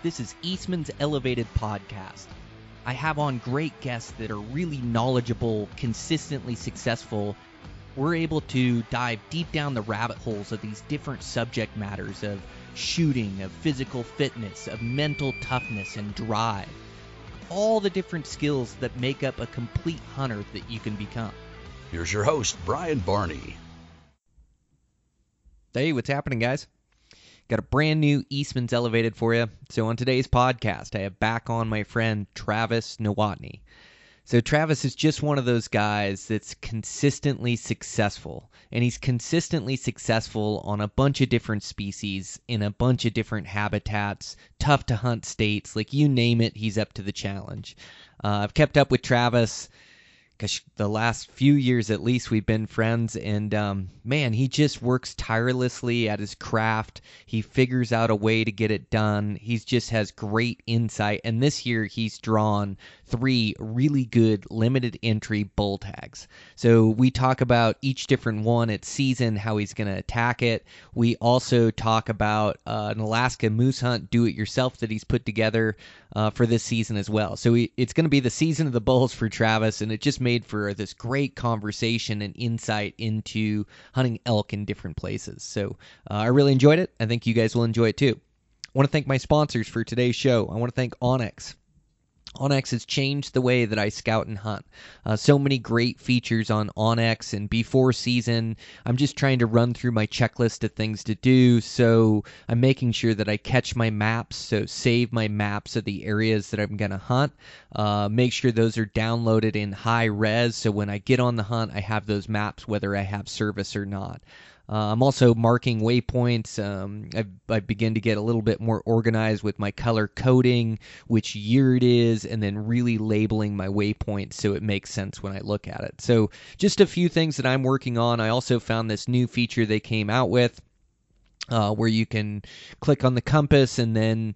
This is Eastmans Elevated podcast. I have on great guests that are really knowledgeable, consistently successful. We're able to dive deep down the rabbit holes of these different subject matters of shooting, of physical fitness, of mental toughness and drive. All the different skills that make up a complete hunter that you can become. Here's your host, Brian Barney. Hey, what's happening, guys? Got a brand new Eastmans Elevated for you. So on today's podcast, I have back on my friend Travis Nowotny. So Travis is just one of those guys that's consistently successful. And he's consistently successful on a bunch of different species, in a bunch of different habitats, tough to hunt states. Like you name it, he's up to the challenge. I've kept up with Travis because the last few years at least we've been friends, and man, he just works tirelessly at his craft. He figures out a way to get it done. He just has great insight, and this year he's drawn 3 really good limited entry bull tags. So we talk about each different one, its season, how he's going to attack it. We also talk about an Alaska moose hunt do-it-yourself that he's put together for this season as well. So it's going to be the season of the bulls for Travis, and it just made for this great conversation and insight into hunting elk in different places. So I really enjoyed it. I think you guys will enjoy it too. I want to thank my sponsors for today's show. I want to thank onX. onX has changed the way that I scout and hunt. So many great features on onX, and before season, I'm just trying to run through my checklist of things to do. So I'm making sure that I catch my maps, so save my maps of the areas that I'm going to hunt. Make sure those are downloaded in high res, so when I get on the hunt, I have those maps whether I have service or not. I'm also marking waypoints. I begin to get a little bit more organized with my color coding, which year it is, and then really labeling my waypoints so it makes sense when I look at it. So just a few things that I'm working on. I also found this new feature they came out with, where you can click on the compass and then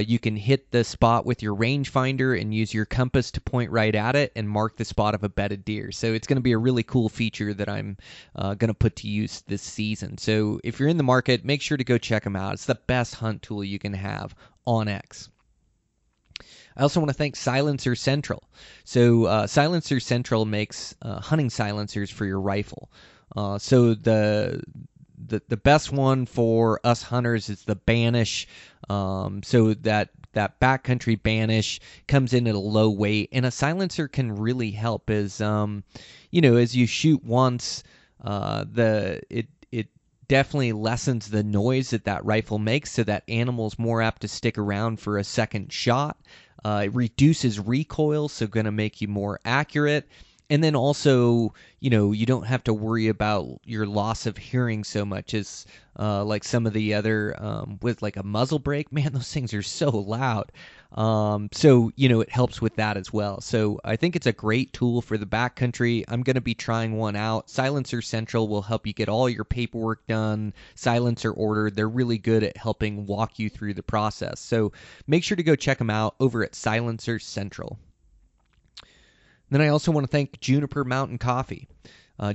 you can hit the spot with your rangefinder and use your compass to point right at it and mark the spot of a bedded deer. So it's going to be a really cool feature that I'm going to put to use this season. So if you're in the market, make sure to go check them out. It's the best hunt tool you can have on X. I also want to thank Silencer Central. So Silencer Central makes hunting silencers for your rifle. So the best one for us hunters is the Banish. So that backcountry Banish comes in at a low weight, and a silencer can really help. As as you shoot once, it definitely lessens the noise that rifle makes, so that animal's more apt to stick around for a second shot. It reduces recoil, so going to make you more accurate. And then also, you don't have to worry about your loss of hearing so much as like some of the other, with like a muzzle brake. Man, those things are so loud. So, it helps with that as well. So I think it's a great tool for the backcountry. I'm going to be trying one out. Silencer Central will help you get all your paperwork done, silencer ordered. They're really good at helping walk you through the process. So make sure to go check them out over at Silencer Central. Then I also want to thank Juniper Mountain Coffee.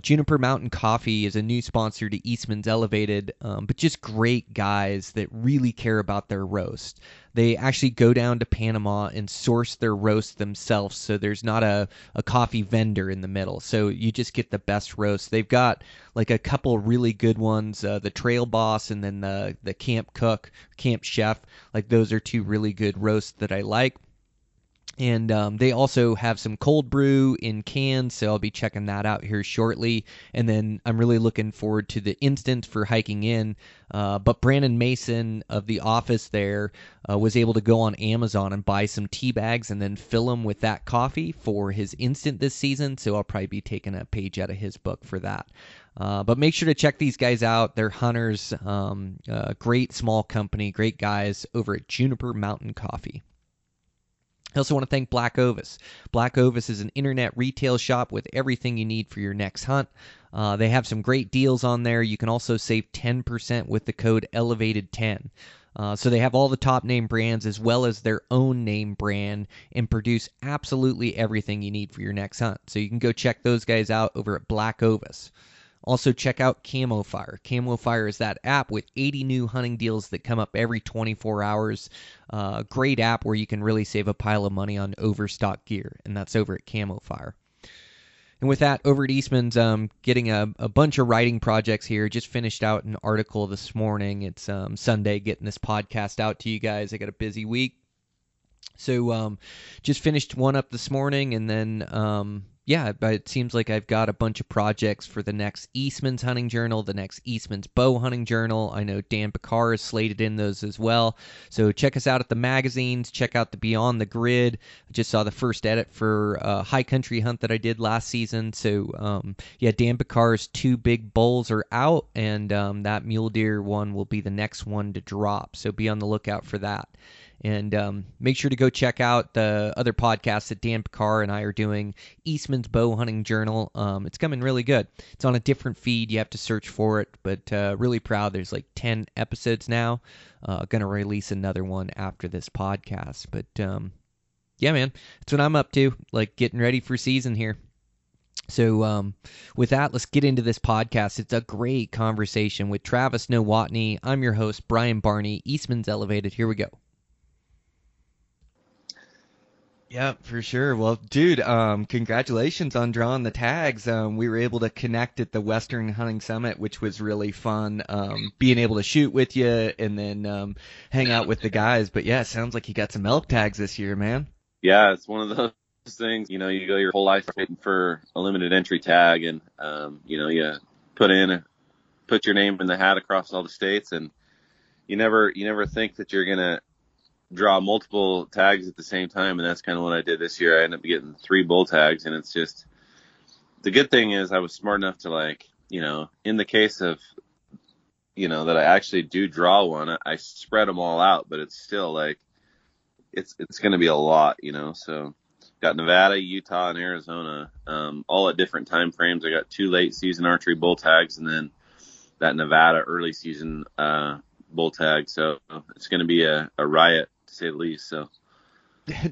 Juniper Mountain Coffee is a new sponsor to Eastmans Elevated, but just great guys that really care about their roast. They actually go down to Panama and source their roast themselves, so there's not a coffee vendor in the middle. So you just get the best roast. They've got like a couple really good ones, the Trail Boss and then the Camp Cook, Camp Chef. Like those are 2 really good roasts that I like. And they also have some cold brew in cans, so I'll be checking that out here shortly. And then I'm really looking forward to the instant for hiking in. But Brandon Mason of the office there was able to go on Amazon and buy some tea bags and then fill them with that coffee for his instant this season. So I'll probably be taking a page out of his book for that. But make sure to check these guys out. They're hunters, great small company, great guys over at Juniper Mountain Coffee. I also want to thank Black Ovis. Black Ovis is an internet retail shop with everything you need for your next hunt. They have some great deals on there. You can also save 10% with the code ELEVATED10. So they have all the top name brands as well as their own name brand and produce absolutely everything you need for your next hunt. So you can go check those guys out over at Black Ovis. Also, check out Camo Fire. Camo Fire is that app with 80 new hunting deals that come up every 24 hours. Great app where you can really save a pile of money on overstock gear, and that's over at Camo Fire. And with that, over at Eastman's, getting a bunch of writing projects here. Just finished out an article this morning. It's Sunday, getting this podcast out to you guys. I got a busy week. So just finished one up this morning, and then but it seems like I've got a bunch of projects for the next Eastman's Hunting Journal, the next Eastman's Bow Hunting Journal. I know Dan Picard is slated in those as well. So check us out at the magazines. Check out the Beyond the Grid. I just saw the first edit for a high country hunt that I did last season. So Dan Picard's 2 big bulls are out, and that mule deer one will be the next one to drop. So be on the lookout for that. And make sure to go check out the other podcasts that Dan Picard and I are doing, Eastman's Bow Hunting Journal. It's coming really good. It's on a different feed. You have to search for it, but really proud. There's like 10 episodes now. Going to release another one after this podcast. But yeah, man, that's what I'm up to, like getting ready for season here. So with that, let's get into this podcast. It's a great conversation with Travis Nowotny. I'm your host, Brian Barney, Eastmans Elevated. Here we go. Yeah, for sure. Well, dude, congratulations on drawing the tags. We were able to connect at the Western Hunting Summit, which was really fun. Being able to shoot with you and then hang out with the guys. But yeah, it sounds like you got some elk tags this year, man. Yeah, it's one of those things, you go your whole life waiting for a limited entry tag, and you put your name in the hat across all the states, and you never think that you're gonna draw multiple tags at the same time, and that's kind of what I did this year. I ended up getting 3 bull tags, and it's just, the good thing is I was smart enough to in the case of, that I actually do draw one, I spread them all out, but it's still it's going to be a lot, so got Nevada, Utah, and Arizona, all at different time frames. I got 2 late season archery bull tags, and then that Nevada early season, bull tag. So it's going to be a riot, to say the least. So,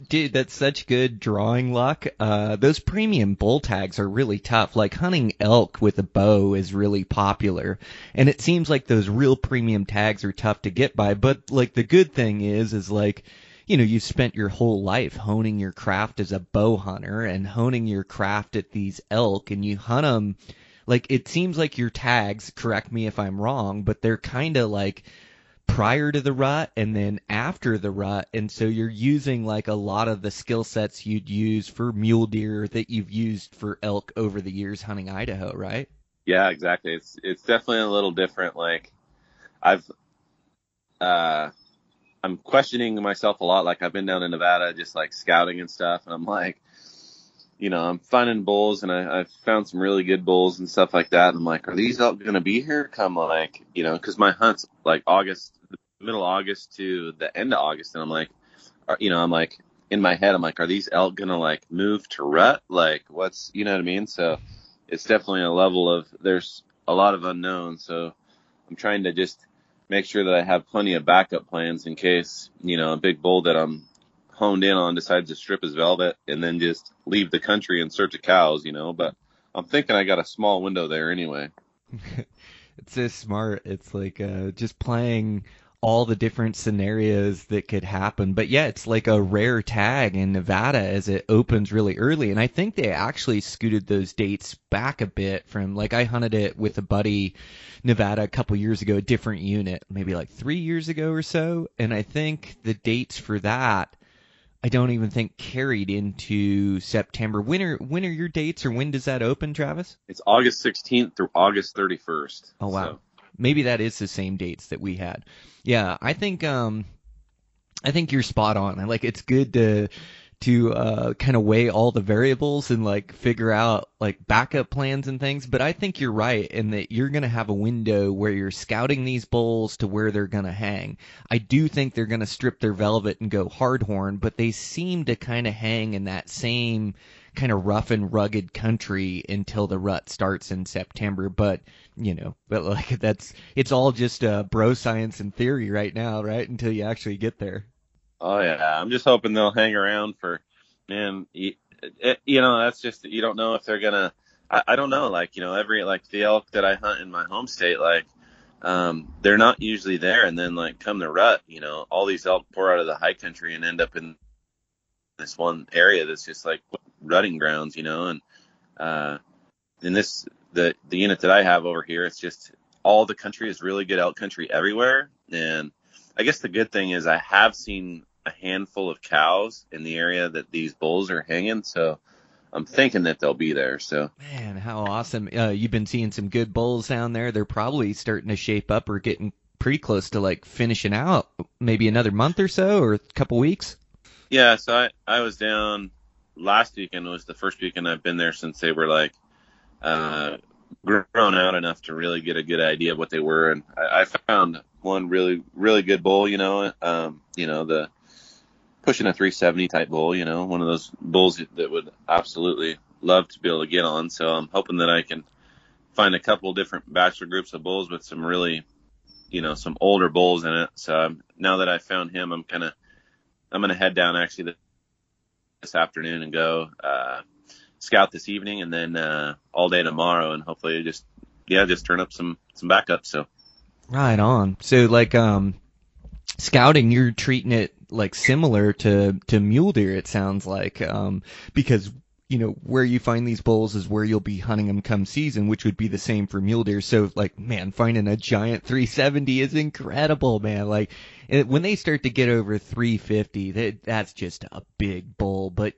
dude, that's such good drawing luck. Those premium bull tags are really tough. Like hunting elk with a bow is really popular, and it seems like those real premium tags are tough to get by. But like the good thing is like, you've spent your whole life honing your craft as a bow hunter and honing your craft at these elk, and you hunt them. Like, it seems like your tags, correct me if I'm wrong, but they're kind of like prior to the rut and then after the rut, and so you're using like a lot of the skill sets you'd use for mule deer that you've used for elk over the years hunting Idaho, right? Yeah, exactly. It's definitely a little different. Like, I'm questioning myself a lot. Like, I've been down in Nevada just like scouting and stuff, and I'm like, I'm finding bulls, and I've found some really good bulls and stuff like that. And I'm like, are these elk going to be here come because my hunt's like the middle of August to the end of August. And I'm like, I'm like, in my head, I'm like, are these elk going to like move to rut? Like, what's, you know what I mean? So it's definitely a level of, there's a lot of unknowns. So I'm trying to just make sure that I have plenty of backup plans in case, a big bull that I'm honed in on decides to strip his velvet and then just leave the country in search of cows, but I'm thinking I got a small window there anyway. It's so smart. It's like just playing all the different scenarios that could happen. But yeah, it's like a rare tag in Nevada as it opens really early. And I think they actually scooted those dates back a bit from, like, I hunted it with a buddy, Nevada, a couple years ago, a different unit, maybe like 3 years ago or so. And I think the dates for that, I don't even think carried into September. When are your dates, or when does that open, Travis? It's August 16th through August 31st. Oh, wow. So. Maybe that is the same dates that we had. Yeah, I think you're spot on. It's good to kind of weigh all the variables and like figure out like backup plans and things. But I think you're right in that you're going to have a window where you're scouting these bulls to where they're going to hang. I do think they're going to strip their velvet and go hardhorn, but they seem to kind of hang in that same kind of rough and rugged country until the rut starts in September. But like it's all just bro science and theory right now, right? Until you actually get there. Oh yeah, I'm just hoping they'll hang around for, man. That's just, you don't know if they're gonna. I don't know, like, every, like, the elk that I hunt in my home state, like, they're not usually there. And then, like, come the rut, all these elk pour out of the high country and end up in this one area that's just like rutting grounds, and, in the unit that I have over here, it's just all the country is really good elk country everywhere. And I guess the good thing is I have seen a handful of cows in the area that these bulls are hanging. So I'm thinking that they'll be there. So, Man, how awesome. You've been seeing some good bulls down there. They're probably starting to shape up or getting pretty close to like finishing out, maybe another month or so or a couple weeks. yeah, so I was down last weekend. Was the first weekend I've been there since they were like, uh, grown out enough to really get a good idea of what they were. And I found one really, really good bull, the pushing a 370 type bull, one of those bulls that would absolutely love to be able to get on. So I'm hoping that I can find a couple different bachelor groups of bulls with some really, some older bulls in it. So now that I found him, I'm going to head down actually this afternoon and go, scout this evening and then, all day tomorrow, and hopefully just turn up some backups. So. Right on. So like scouting, you're treating it like similar to mule deer, it sounds like, because where you find these bulls is where you'll be hunting them come season, which would be the same for mule deer. So like, man, finding a giant 370 is incredible, man. Like when they start to get over 350, that's just a big bull. But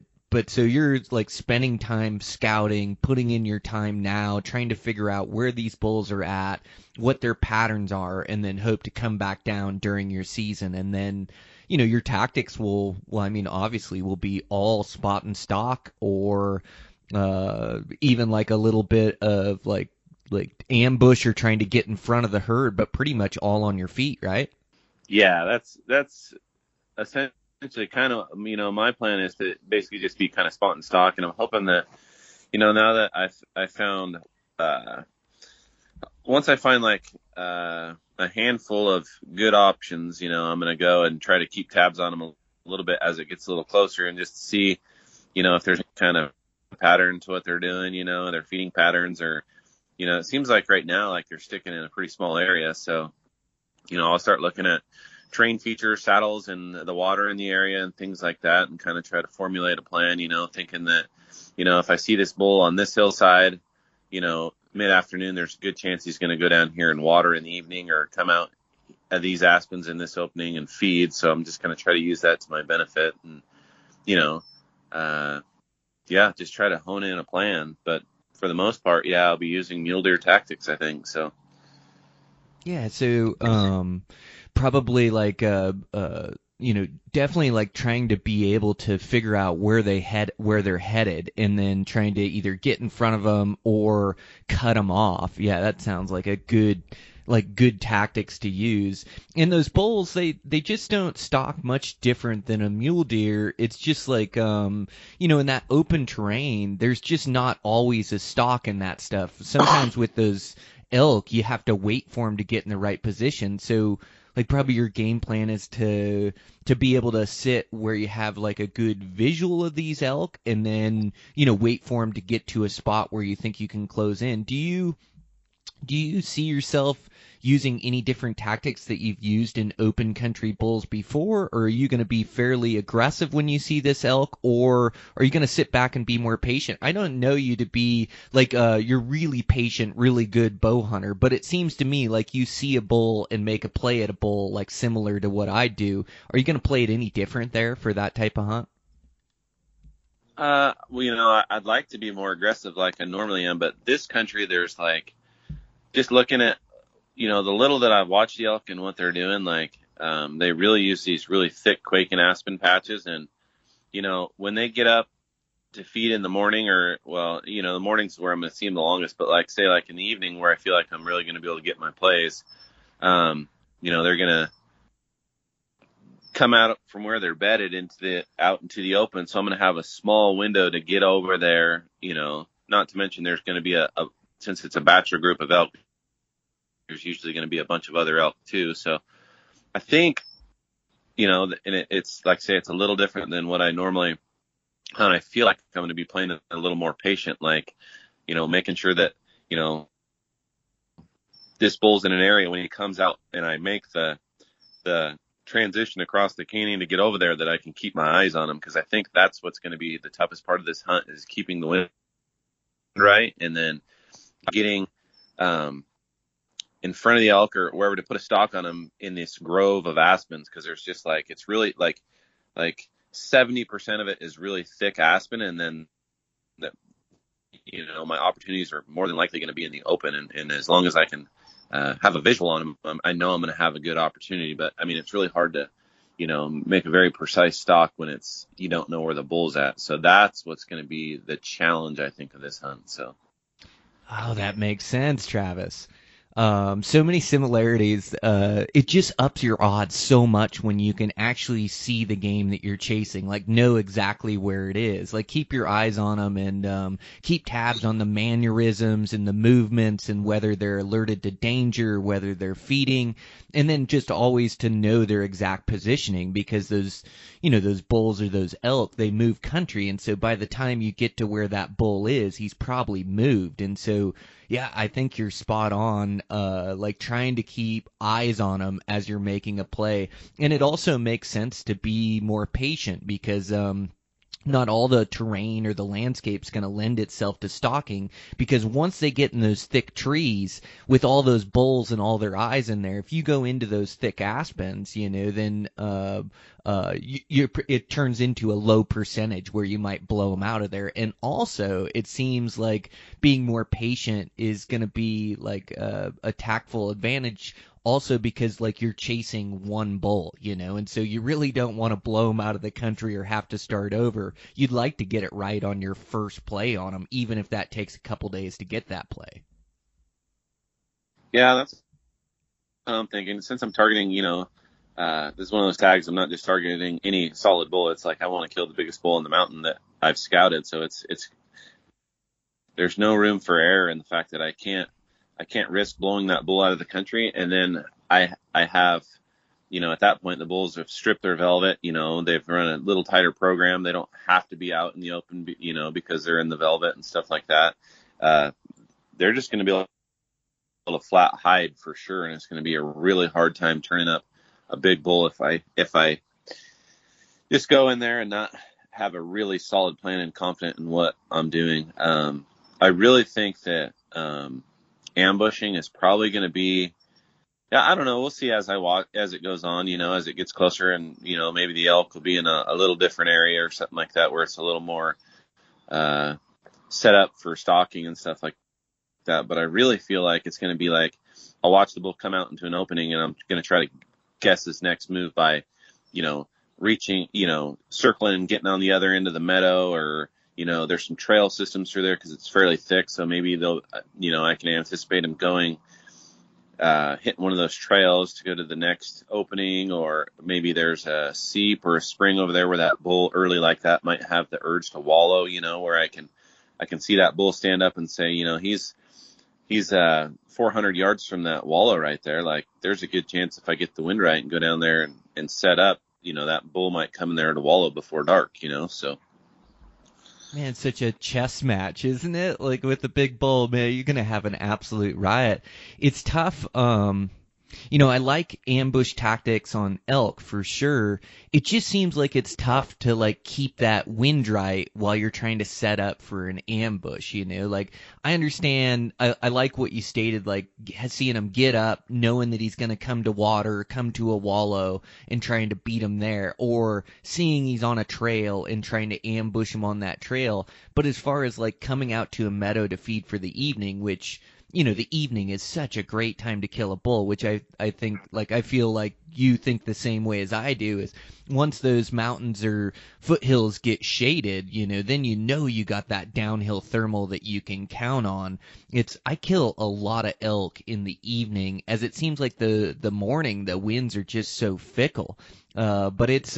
so you're like spending time scouting, putting in your time now, trying to figure out where these bulls are at, what their patterns are, and then hope to come back down during your season. And then, your tactics obviously will be all spot and stock, or even like a little bit of like ambush or trying to get in front of the herd, but pretty much all on your feet, right? Yeah, that's essentially kind of, my plan is to basically just be kind of spot and stock. And I'm hoping that, now that I found, once I find like, a handful of good options, I'm going to go and try to keep tabs on them a little bit as it gets a little closer and just see, if there's kind of a pattern to what they're doing, their feeding patterns, or, it seems like right now, like they're sticking in a pretty small area. So, I'll start looking at train features, saddles, and the water in the area and things like that, and kind of try to formulate a plan, thinking that, if I see this bull on this hillside, mid-afternoon, there's a good chance he's going to go down here and water in the evening or come out at these aspens in this opening and feed. So I'm just going to try to use that to my benefit and, just try to hone in a plan. But for the most part, I'll be using mule deer tactics, I think. So. Yeah, so probably like definitely like trying to be able to figure out where they're headed, and then trying to either get in front of them or cut them off. Yeah, that sounds like a good tactics to use. And those bulls, they just don't stalk much different than a mule deer. It's just like in that open terrain, there's just not always a stalk in that stuff. Sometimes with those elk, you have to wait for them to get in the right position. So like probably your game plan is to be able to sit where you have like a good visual of these elk, and then wait for them to get to a spot where you think you can close in. Do you see yourself using any different tactics that you've used in open country bulls before, or are you going to be fairly aggressive when you see this elk, or are you going to sit back and be more patient? I don't know you to be like you're really patient, really good bow hunter, but it seems to me like you see a bull and make a play at a bull like similar to what I do. Are you going to play it any different there for that type of hunt? I'd like to be more aggressive like I normally am, but this country, there's like, just looking at, the little that I've watched the elk and what they're doing, like, they really use these really thick quake and aspen patches. And, when they get up to feed in the morning, or, well, the morning's where I'm going to see them the longest, but like, say like in the evening where I feel like I'm really going to be able to get my plays, they're going to come out from where they're bedded out into the open. So I'm going to have a small window to get over there, not to mention there's going to be since it's a bachelor group of elk, there's usually going to be a bunch of other elk too. So I think, and it's like, say, it's a little different than what I normally hunt. I feel like I'm going to be playing a little more patient. Like, making sure that, this bull's in an area when he comes out and I make the transition across the canyon to get over there, that I can keep my eyes on him. Cause I think that's what's going to be the toughest part of this hunt, is keeping the wind right. And then getting, in front of the elk or wherever to put a stalk on them in this grove of aspens. Cause there's just it's really like 70% of it is really thick aspen. And then my opportunities are more than likely going to be in the open. And as long as I can, have a visual on them, I know I'm going to have a good opportunity. But I mean, it's really hard to, make a very precise stalk when you don't know where the bull's at. So that's what's going to be the challenge, I think, of this hunt. So. Oh, that makes sense, Travis. So many similarities. It just ups your odds so much when you can actually see the game that you're chasing, like know exactly where it is. Like keep your eyes on them and keep tabs on the mannerisms and the movements and whether they're alerted to danger, whether they're feeding, and then just always to know their exact positioning, because those bulls or those elk, they move country, and so by the time you get to where that bull is, he's probably moved. And so yeah, I think you're spot on, like trying to keep eyes on them as you're making a play. And it also makes sense to be more patient, because not all the terrain or the landscape's going to lend itself to stalking, because once they get in those thick trees with all those bulls and all their eyes in there, if you go into those thick aspens, then it turns into a low percentage where you might blow them out of there. And also, it seems like being more patient is going to be like a tactful advantage, also because like you're chasing one bull, and so you really don't want to blow them out of the country or have to start over. You'd like to get it right on your first play on them, even if that takes a couple days to get that play. Yeah, that's what I'm thinking. Since I'm targeting, this is one of those tags, I'm not just targeting any solid bull. It's like I want to kill the biggest bull in the mountain that I've scouted. So it's there's no room for error in the fact that I can't risk blowing that bull out of the country. And then I have, at that point, the bulls have stripped their velvet, they've run a little tighter program. They don't have to be out in the open, because they're in the velvet and stuff like that. They're just going to be able to flat hide for sure. And it's going to be a really hard time turning up a big bull if I just go in there and not have a really solid plan and confident in what I'm doing. I really think that, ambushing is probably going to be, I don't know. We'll see as it goes on, as it gets closer, and, maybe the elk will be in a little different area or something like that, where it's a little more, set up for stalking and stuff like that. But I really feel like it's going to be like, I'll watch the bull come out into an opening, and I'm going to try to guess his next move by, reaching, circling and getting on the other end of the meadow, or, there's some trail systems through there because it's fairly thick. So maybe I can anticipate him going, hitting one of those trails to go to the next opening, or maybe there's a seep or a spring over there where that bull early like that might have the urge to wallow, where I can see that bull stand up and say, he's 400 yards from that wallow right there. Like there's a good chance if I get the wind right and go down there and set up, that bull might come in there to wallow before dark, so. Man, it's such a chess match, isn't it? Like with the big bull, man, you're going to have an absolute riot. It's tough. I like ambush tactics on elk for sure. It just seems like it's tough to like keep that wind right while you're trying to set up for an ambush, like I understand. I like what you stated, like seeing him get up, knowing that he's going to come to water, come to a wallow and trying to beat him there, or seeing he's on a trail and trying to ambush him on that trail. But as far as like coming out to a meadow to feed for the evening, which the evening is such a great time to kill a bull, which I think, like, I feel like you think the same way as I do, is once those mountains or foothills get shaded, then you got that downhill thermal that you can count on. I kill a lot of elk in the evening, as it seems like the morning, the winds are just so fickle. But it's,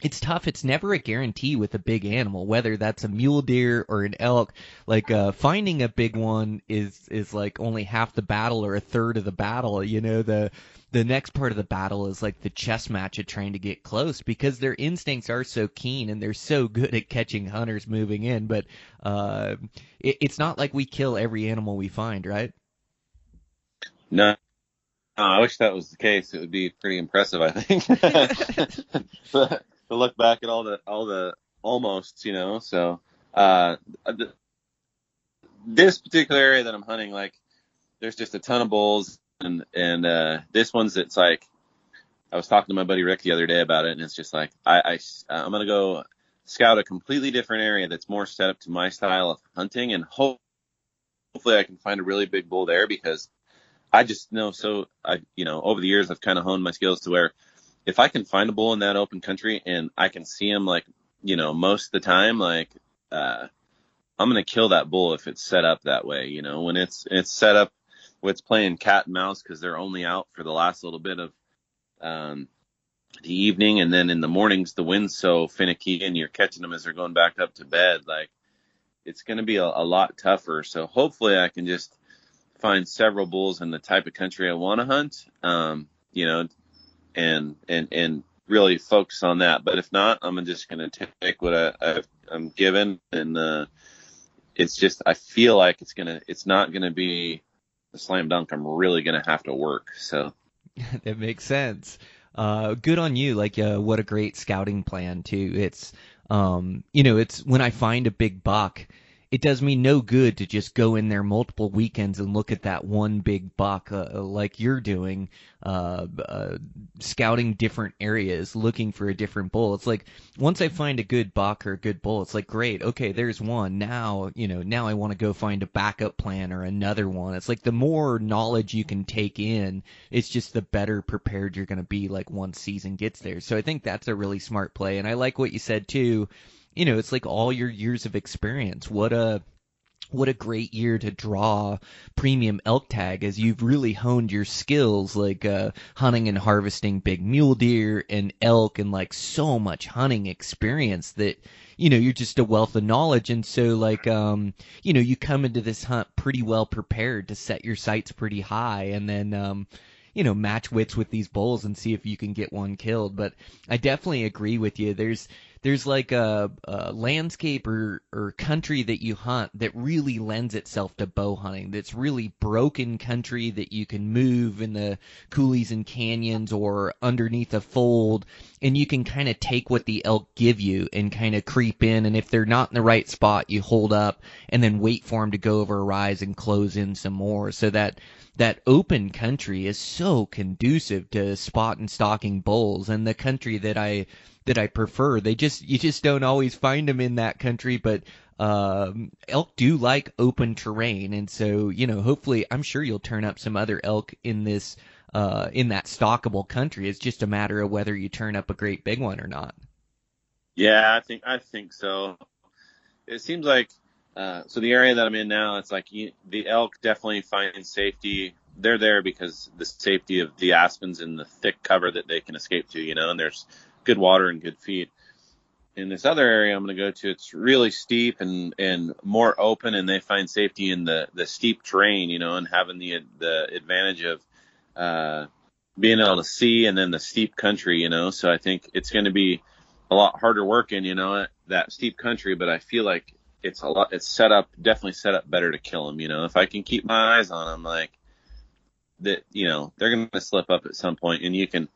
it's tough. It's never a guarantee with a big animal, whether that's a mule deer or an elk. Like finding a big one is like only half the battle or a third of the battle. You know, the next part of the battle is like the chess match of trying to get close because their instincts are so keen and they're so good at catching hunters moving in. But it's not like we kill every animal we find, right? No, I wish that was the case. It would be pretty impressive, I think. But to look back at all the almosts, you know. So this particular area that I'm hunting, like, there's just a ton of bulls, and this one's, it's like, I was talking to my buddy Rick the other day about it, and it's just like I'm gonna go scout a completely different area that's more set up to my style of hunting, and hopefully I can find a really big bull there, because I just know, so over the years I've kind of honed my skills to where if I can find a bull in that open country and I can see him, like, most of the time, like, I'm going to kill that bull if it's set up that way. When it's set up, when it's playing cat and mouse, cause they're only out for the last little bit of, the evening. And then in the mornings, the wind's so finicky and you're catching them as they're going back up to bed. Like, it's going to be a lot tougher. So hopefully I can just find several bulls in the type of country I want to hunt, and really focus on that. But if not, I'm just going to take what I'm given, and it's just, I feel like it's not going to be a slam dunk. I'm really going to have to work. So that makes sense. Good on you. Like, what a great scouting plan too. It's, it's when I find a big buck, it does me no good to just go in there multiple weekends and look at that one big buck, like you're doing, scouting different areas, looking for a different bull. It's like, once I find a good buck or a good bull, it's like, great, okay, there's one. Now I want to go find a backup plan or another one. It's like the more knowledge you can take in, it's just the better prepared you're going to be, like, once season gets there. So I think that's a really smart play. And I like what you said too. It's like all your years of experience. What a great year to draw premium elk tag, as you've really honed your skills, like hunting and harvesting big mule deer and elk, and like so much hunting experience that you're just a wealth of knowledge. And so, like, you come into this hunt pretty well prepared to set your sights pretty high, and then match wits with these bulls and see if you can get one killed. But I definitely agree with you. There's like a landscape or country that you hunt that really lends itself to bow hunting. That's really broken country that you can move in the coulees and canyons or underneath a fold, and you can kind of take what the elk give you and kind of creep in. And if they're not in the right spot, you hold up and then wait for them to go over a rise and close in some more. So that open country is so conducive to spot and stalking bulls. And the country that I prefer, you just don't always find them in that country, but elk do like open terrain. And so, hopefully, I'm sure you'll turn up some other elk in this in that stalkable country. It's just a matter of whether you turn up a great big one or not. yeah, I think so. It seems like, so the area that I'm in now, it's like the elk definitely find safety. They're there because the safety of the aspens and the thick cover that they can escape to, and there's good water and good feed. In this other area I'm going to go to, it's really steep and more open, and they find safety in the steep terrain, and having the advantage of being able to see, and then the steep country, so I think it's going to be a lot harder working, that steep country, but I feel like it's definitely set up better to kill them. If I can keep my eyes on them, like that, they're going to slip up at some point, and you can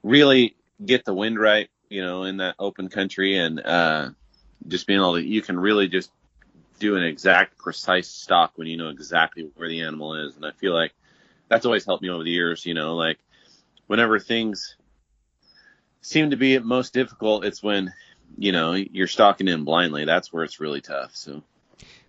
really get the wind right, in that open country, and just being able to, you can really just do an exact precise stalk when you know exactly where the animal is. And I feel like that's always helped me over the years, like whenever things seem to be at most difficult, it's when, you're stalking in blindly. That's where it's really tough. So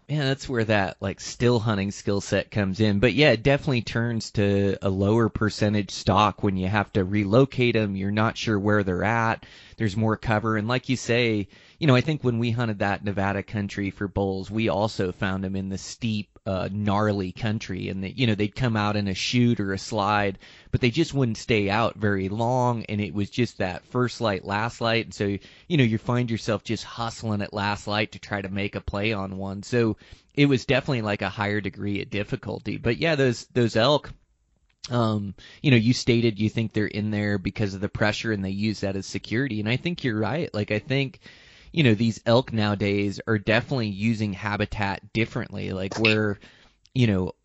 yeah, that's where that like still hunting skill set comes in. But yeah, it definitely turns to a lower percentage stock when you have to relocate them. You're not sure where they're at. There's more cover. And like you say, I think when we hunted that Nevada country for bulls, we also found them in the steep, gnarly country, and they'd come out in a chute or a slide, but they just wouldn't stay out very long, and it was just that first light, last light, and so you find yourself just hustling at last light to try to make a play on one. So it was definitely like a higher degree of difficulty. But yeah, those elk. You stated you think they're in there because of the pressure and they use that as security. And I think you're right. Like, I think, these elk nowadays are definitely using habitat differently. Like, where,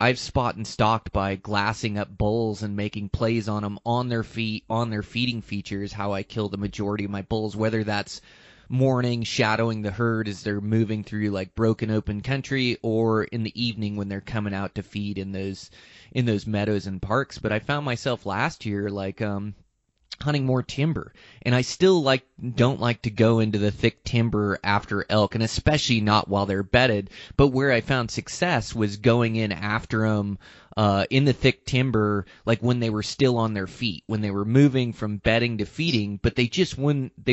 I've spot and stalked by glassing up bulls and making plays on them on their feet, on their feeding features, how I kill the majority of my bulls, whether that's morning shadowing the herd as they're moving through like broken open country, or in the evening when they're coming out to feed in those meadows and parks. But I found myself last year like hunting more timber, and I still don't like to go into the thick timber after elk, and especially not while they're bedded. But where I found success was going in after them in the thick timber, like when they were still on their feet, when they were moving from bedding to feeding, but they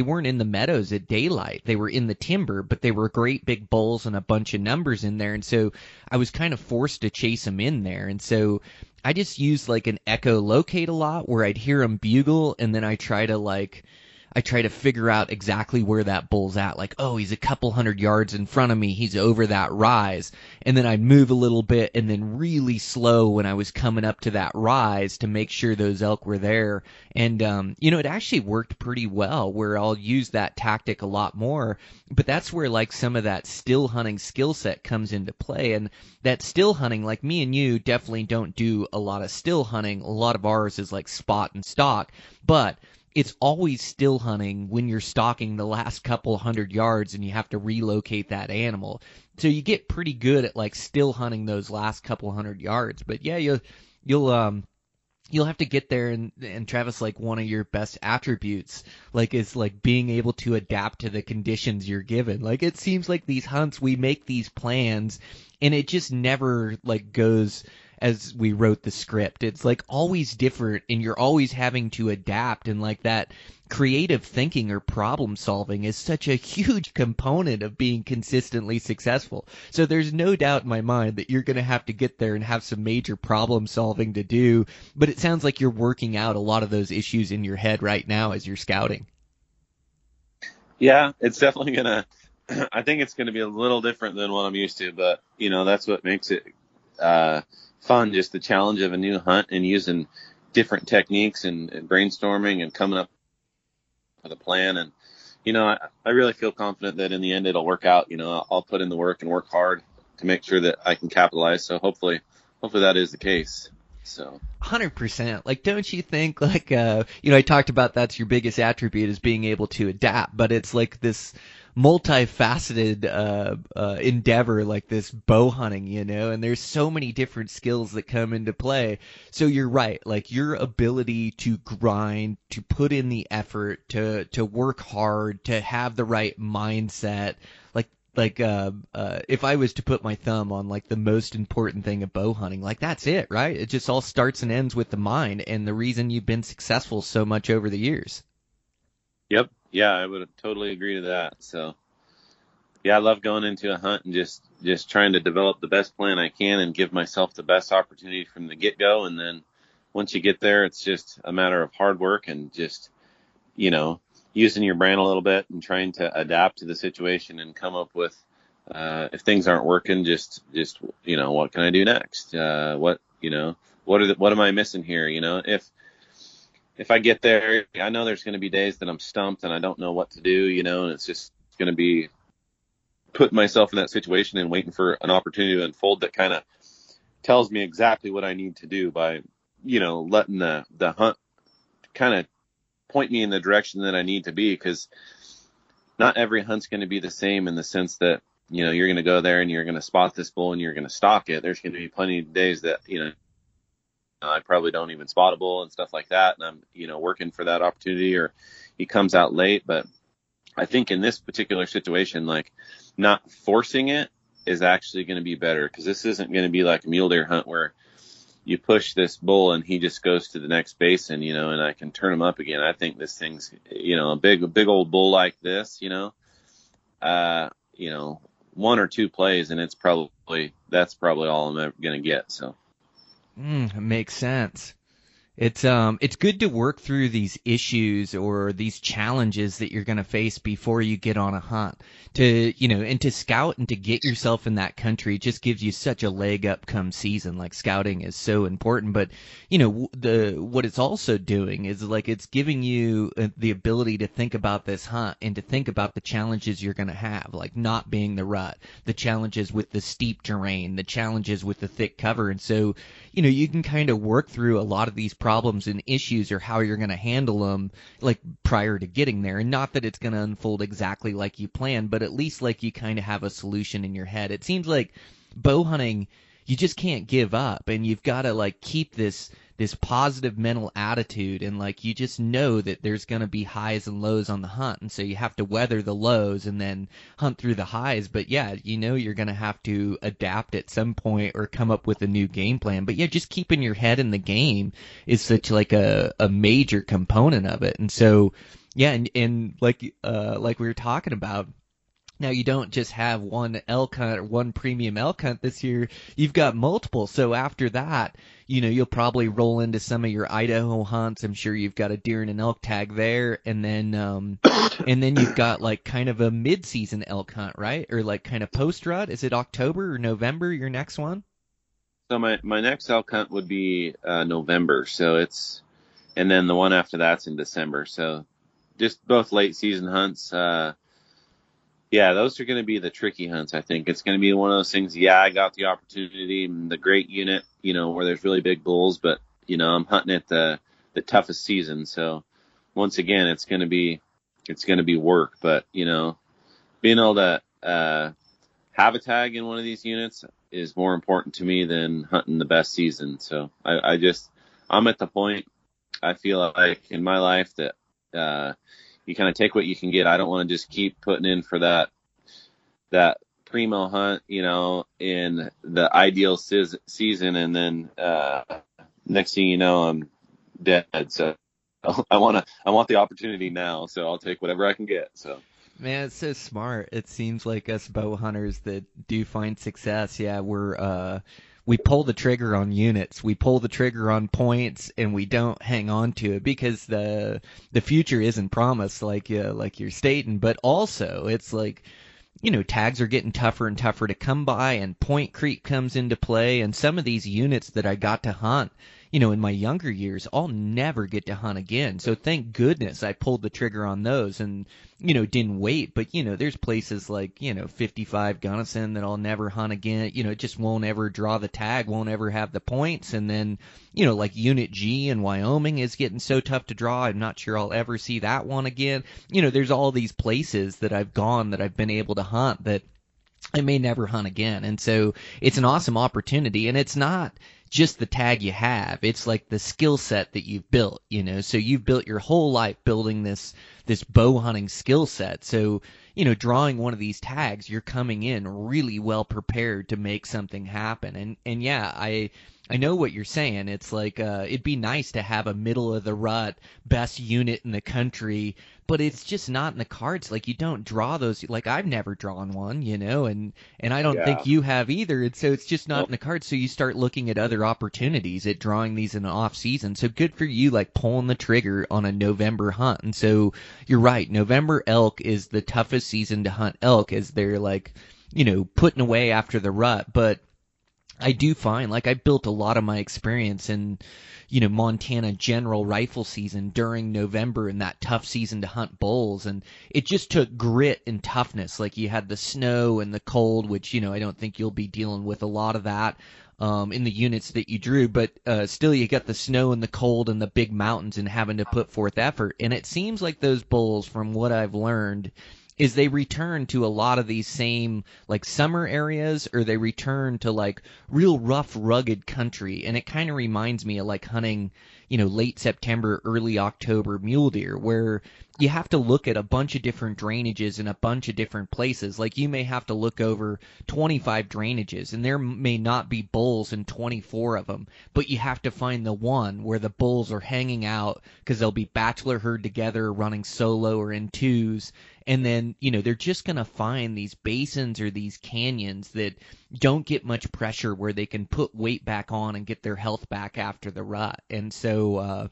weren't in the meadows at daylight. They were in the timber, but they were great big bulls and a bunch of numbers in there, and so I was kind of forced to chase them in there. And so I just used like an echolocate a lot, where I'd hear them bugle, and then I try to figure out exactly where that bull's at. Like, oh, he's a couple hundred yards in front of me. He's over that rise. And then I'd move a little bit and then really slow when I was coming up to that rise to make sure those elk were there. And, it actually worked pretty well, where I'll use that tactic a lot more. But that's where like some of that still hunting skill set comes into play. And that still hunting, like me and you definitely don't do a lot of still hunting. A lot of ours is like spot and stalk. But it's always still hunting when you're stalking the last couple hundred yards and you have to relocate that animal. So you get pretty good at like still hunting those last couple hundred yards. But yeah, you'll have to get there, and Travis, like one of your best attributes like is like being able to adapt to the conditions you're given. Like, it seems like these hunts, we make these plans and it just never like goes as we wrote the script. It's like always different, and you're always having to adapt, and like that creative thinking or problem solving is such a huge component of being consistently successful. So there's no doubt in my mind that you're going to have to get there and have some major problem solving to do, but it sounds like you're working out a lot of those issues in your head right now as you're scouting. Yeah, it's definitely gonna I think it's gonna be a little different than what I'm used to, but that's what makes it fun, just the challenge of a new hunt and using different techniques and brainstorming and coming up with a plan. And I really feel confident that in the end it'll work out. I'll put in the work and work hard to make sure that I can capitalize. So hopefully that is the case. So 100%. Like, don't you think, like, I talked about that's your biggest attribute, is being able to adapt, but it's like this multifaceted endeavor, like this bow hunting, and there's so many different skills that come into play. So you're right, like your ability to grind, to put in the effort, to work hard, to have the right mindset, like if I was to put my thumb on like the most important thing of bow hunting, like that's it, right? It just all starts and ends with the mind, and the reason you've been successful so much over the years. Yep. Yeah, I would totally agree to that. So yeah, I love going into a hunt and just trying to develop the best plan I can and give myself the best opportunity from the get-go. And then once you get there, it's just a matter of hard work and just, using your brain a little bit and trying to adapt to the situation and come up with, if things aren't working, just what can I do next? What am I missing here? If I get there, I know there's going to be days that I'm stumped and I don't know what to do, and it's just going to be putting myself in that situation and waiting for an opportunity to unfold that kind of tells me exactly what I need to do by, letting the hunt kind of point me in the direction that I need to be. Because not every hunt's going to be the same in the sense that, you're going to go there and you're going to spot this bull and you're going to stalk it. There's going to be plenty of days that, I probably don't even spot a bull and stuff like that. And I'm, working for that opportunity, or he comes out late. But I think in this particular situation, like not forcing it is actually going to be better, because this isn't going to be like a mule deer hunt where you push this bull and he just goes to the next basin, and I can turn him up again. I think this thing's, a big old bull like this, you know, 1 or 2 plays, and that's probably all I'm ever gonna get. So. It makes sense. It's good to work through these issues or these challenges that you're going to face before you get on a hunt. And to scout and to get yourself in that country just gives you such a leg up come season. Like scouting is so important, but what it's also doing is like it's giving you the ability to think about this hunt and to think about the challenges you're going to have, like not being the rut, the challenges with the steep terrain, the challenges with the thick cover. And so, you can kind of work through a lot of these problems and issues or how you're going to handle them like prior to getting there. And not that it's going to unfold exactly like you planned, but at least like you kind of have a solution in your head. It seems like bow hunting, you just can't give up, and you've got to like keep this positive mental attitude, and like you just know that there's going to be highs and lows on the hunt, and so you have to weather the lows and then hunt through the highs. But yeah, you're going to have to adapt at some point or come up with a new game plan. But yeah, just keeping your head in the game is such like a major component of it. And so yeah, and like we were talking about, now you don't just have one elk hunt or one premium elk hunt this year. You've got multiple. So after that, you'll probably roll into some of your Idaho hunts. I'm sure you've got a deer and an elk tag there, and then you've got like kind of a mid-season elk hunt, right? Or like kind of post-rut. Is it October or November, your next one? So my next elk hunt would be November. And then the one after that's in December. So just both late season hunts. Yeah, those are going to be the tricky hunts, I think. It's going to be one of those things, yeah, I got the opportunity and the great unit, where there's really big bulls, but, I'm hunting at the toughest season. So once again, it's going to be work, but, being able to have a tag in one of these units is more important to me than hunting the best season. So I'm at the point, I feel like in my life that, you kind of take what you can get. I don't want to just keep putting in for that primo hunt, in the ideal season, and then next thing you know, I'm dead. So I want the opportunity now. So I'll take whatever I can get. So. Man, it's so smart. It seems like us bow hunters that do find success, yeah, we pull the trigger on units, we pull the trigger on points, and we don't hang on to it because the future isn't promised, like you're stating. But also, it's like, tags are getting tougher and tougher to come by, and point creep comes into play. And some of these units that I got to hunt, in my younger years, I'll never get to hunt again. So thank goodness I pulled the trigger on those and, didn't wait. But, there's places like, 55 Gunnison that I'll never hunt again. It just won't ever draw the tag, won't ever have the points. And then, like Unit G in Wyoming is getting so tough to draw. I'm not sure I'll ever see that one again. There's all these places that I've gone that I've been able to hunt that I may never hunt again. And so it's an awesome opportunity, and it's not just the tag you have. It's like the skill set that you've built, so you've built your whole life building this bow hunting skill set. So, drawing one of these tags, you're coming in really well prepared to make something happen. And yeah, I know what you're saying. It's like, it'd be nice to have a middle of the rut best unit in the country, but it's just not in the cards. Like, you don't draw those. Like, I've never drawn one, and I don't think you have either. And so it's just not in the cards. So you start looking at other opportunities at drawing these in the off season. So good for you, like pulling the trigger on a November hunt. And so you're right. November elk is the toughest season to hunt elk, as they're like, putting away after the rut. But I do find, like, I built a lot of my experience in, Montana general rifle season during November, and that tough season to hunt bulls. And it just took grit and toughness. Like, you had the snow and the cold, which, I don't think you'll be dealing with a lot of that in the units that you drew. But still, you got the snow and the cold and the big mountains and having to put forth effort. And it seems like those bulls, from what I've learned, is they return to a lot of these same like summer areas, or they return to like real rough, rugged country. And it kind of reminds me of like hunting, late September, early October mule deer, where you have to look at a bunch of different drainages in a bunch of different places. Like you may have to look over 25 drainages, and there may not be bulls in 24 of them, but you have to find the one where the bulls are hanging out because they'll be bachelor herd together, running solo or in twos. And then, they're just going to find these basins or these canyons that don't get much pressure where they can put weight back on and get their health back after the rut. And so,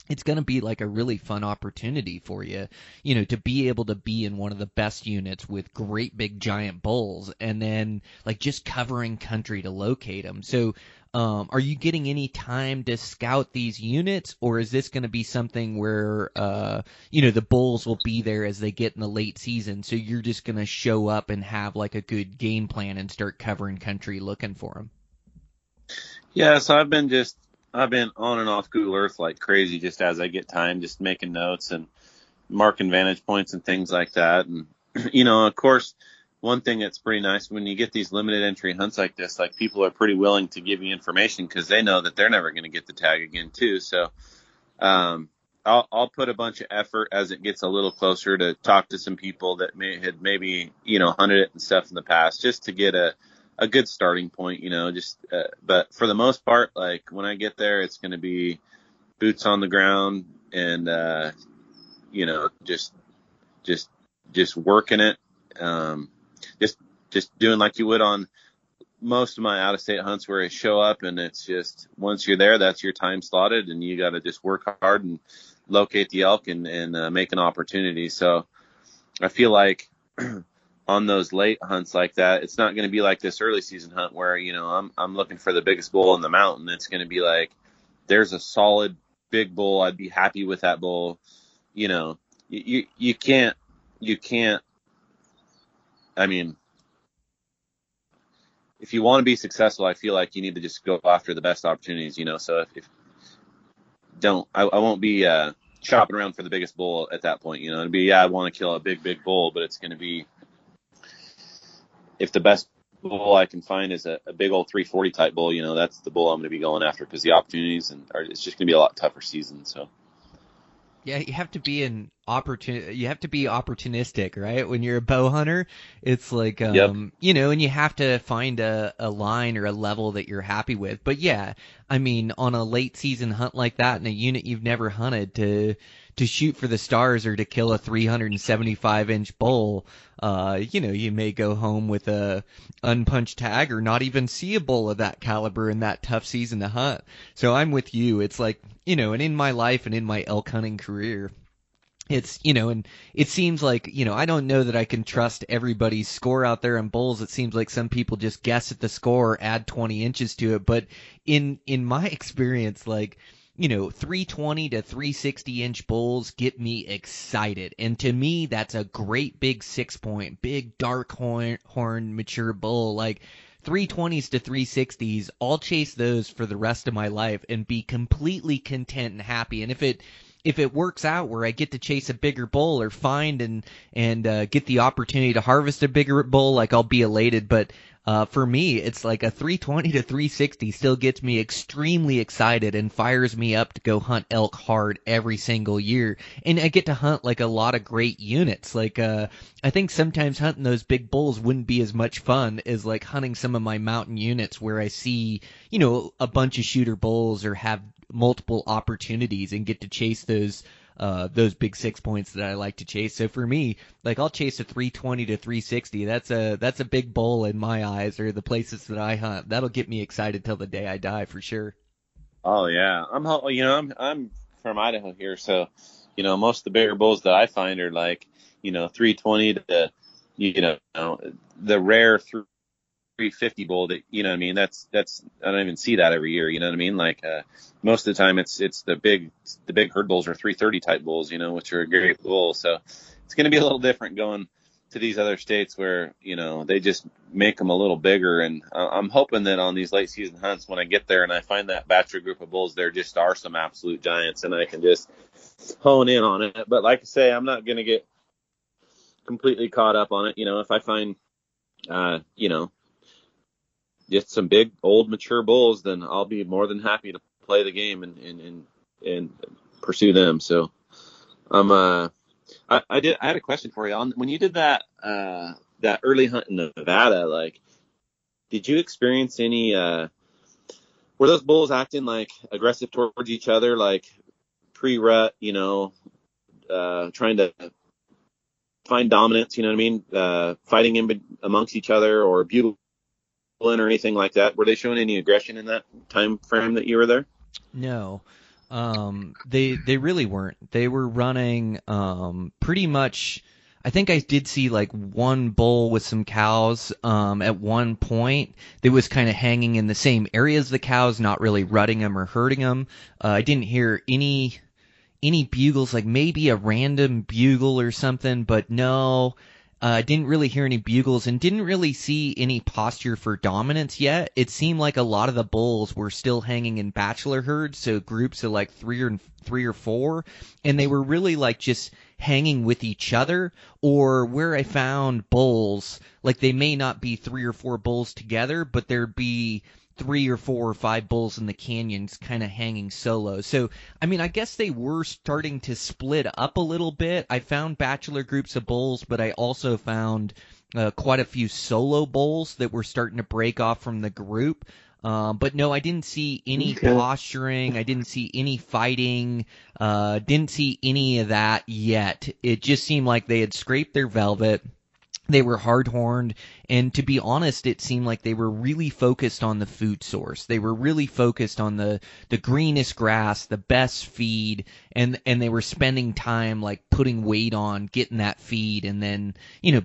it's going to be like a really fun opportunity for you, to be able to be in one of the best units with great big giant bulls and then like just covering country to locate them. So, are you getting any time to scout these units, or is this going to be something where, the bulls will be there as they get in the late season? So you're just going to show up and have like a good game plan and start covering country looking for them. Yeah. So I've been on and off Google Earth like crazy, just as I get time, just making notes and marking vantage points and things like that. And, of course, one thing that's pretty nice when you get these limited entry hunts like this, like people are pretty willing to give you information because they know that they're never going to get the tag again too. So, I'll put a bunch of effort as it gets a little closer to talk to some people that had maybe, hunted it and stuff in the past, just to get a good starting point, but for the most part, like when I get there, it's going to be boots on the ground and, just working it. Just doing like you would on most of my out of state hunts where I show up and it's just, once you're there, that's your time slotted and you got to just work hard and locate the elk and make an opportunity. So I feel like on those late hunts like that, it's not going to be like this early season hunt where, I'm looking for the biggest bull in the mountain. It's going to be like, there's a solid big bull. I'd be happy with that bull. You can't, I mean, if you want to be successful, I feel like you need to just go after the best opportunities, so I won't be, shopping around for the biggest bull at that point, it'd be, I want to kill a big bull, but it's going to be, if the best bull I can find is a big old 340 type bull, that's the bull I'm going to be going after because the opportunities it's just going to be a lot tougher season. So. Yeah, you have to be opportunistic, right? When you're a bow hunter, it's like, Yep. and you have to find a line or a level that you're happy with. But yeah, I mean, on a late season hunt like that in a unit you've never hunted, to shoot for the stars or to kill a 375-inch bull, you may go home with a unpunched tag or not even see a bull of that caliber in that tough season to hunt. So I'm with you. It's like, and in my life and in my elk hunting career, it's, and it seems like, I don't know that I can trust everybody's score out there on bulls. It seems like some people just guess at the score, add 20 inches to it. But in my experience, like, 320 to 360 inch bulls get me excited. And to me, that's a great big 6-point, big dark horn mature bull. Like 320s to 360s, I'll chase those for the rest of my life and be completely content and happy. And if it works out where I get to chase a bigger bull or find and get the opportunity to harvest a bigger bull, like I'll be elated. But for me, it's like a 320 to 360 still gets me extremely excited and fires me up to go hunt elk hard every single year. And I get to hunt like a lot of great units. Like, I think sometimes hunting those big bulls wouldn't be as much fun as like hunting some of my mountain units where I see, a bunch of shooter bulls or have multiple opportunities and get to chase those big 6 points that I like to chase. So for me, like I'll chase a 320 to 360. That's a big bull in my eyes, or the places that I hunt. That'll get me excited till the day I die for sure. Oh yeah. I'm from Idaho here. So, most of the bigger bulls that I find are like, 320 to, the rare 350 bull that, I mean, that's, I don't even see that every year. You know what I mean? Like, most of the time it's the big herd bulls or 330 type bulls, which are a great bull. So it's going to be a little different going to these other states where, they just make them a little bigger. And I'm hoping that on these late season hunts, when I get there and I find that bachelor group of bulls, there just are some absolute giants and I can just hone in on it. But like I say, I'm not going to get completely caught up on it. If I find, just some big old mature bulls, then I'll be more than happy to play the game and and pursue them. So I had a question for you on when you did that early hunt in Nevada. Like, did you experience any? Were those bulls acting like aggressive towards each other, like pre-rut? Trying to find dominance. You know what I mean? Fighting amongst each other or bugling or anything like that. Were they showing any aggression in that time frame that you were there? No. They really weren't. They were running pretty much. I think I did see like one bull with some cows at one point that was kind of hanging in the same area as the cows, not really rutting them or hurting them. I didn't hear any bugles, like maybe a random bugle or something, but no. I didn't really hear any bugles and didn't really see any posture for dominance yet. It seemed like a lot of the bulls were still hanging in bachelor herds, so groups of like three or four, and they were really like just hanging with each other. Or where I found bulls, like they may not be 3 or 4 bulls together, but there'd be 3 or 4 or 5 bulls in the canyons kind of hanging solo. So, I mean, I guess they were starting to split up a little bit. I found bachelor groups of bulls, but I also found quite a few solo bulls that were starting to break off from the group. But no, I didn't see any posturing. I didn't see any fighting. Didn't see any of that yet. It just seemed like they had scraped their velvet. They were hard-horned, and to be honest, it seemed like they were really focused on the food source. They were really focused on the greenest grass, the best feed, and they were spending time like putting weight on getting that feed, and then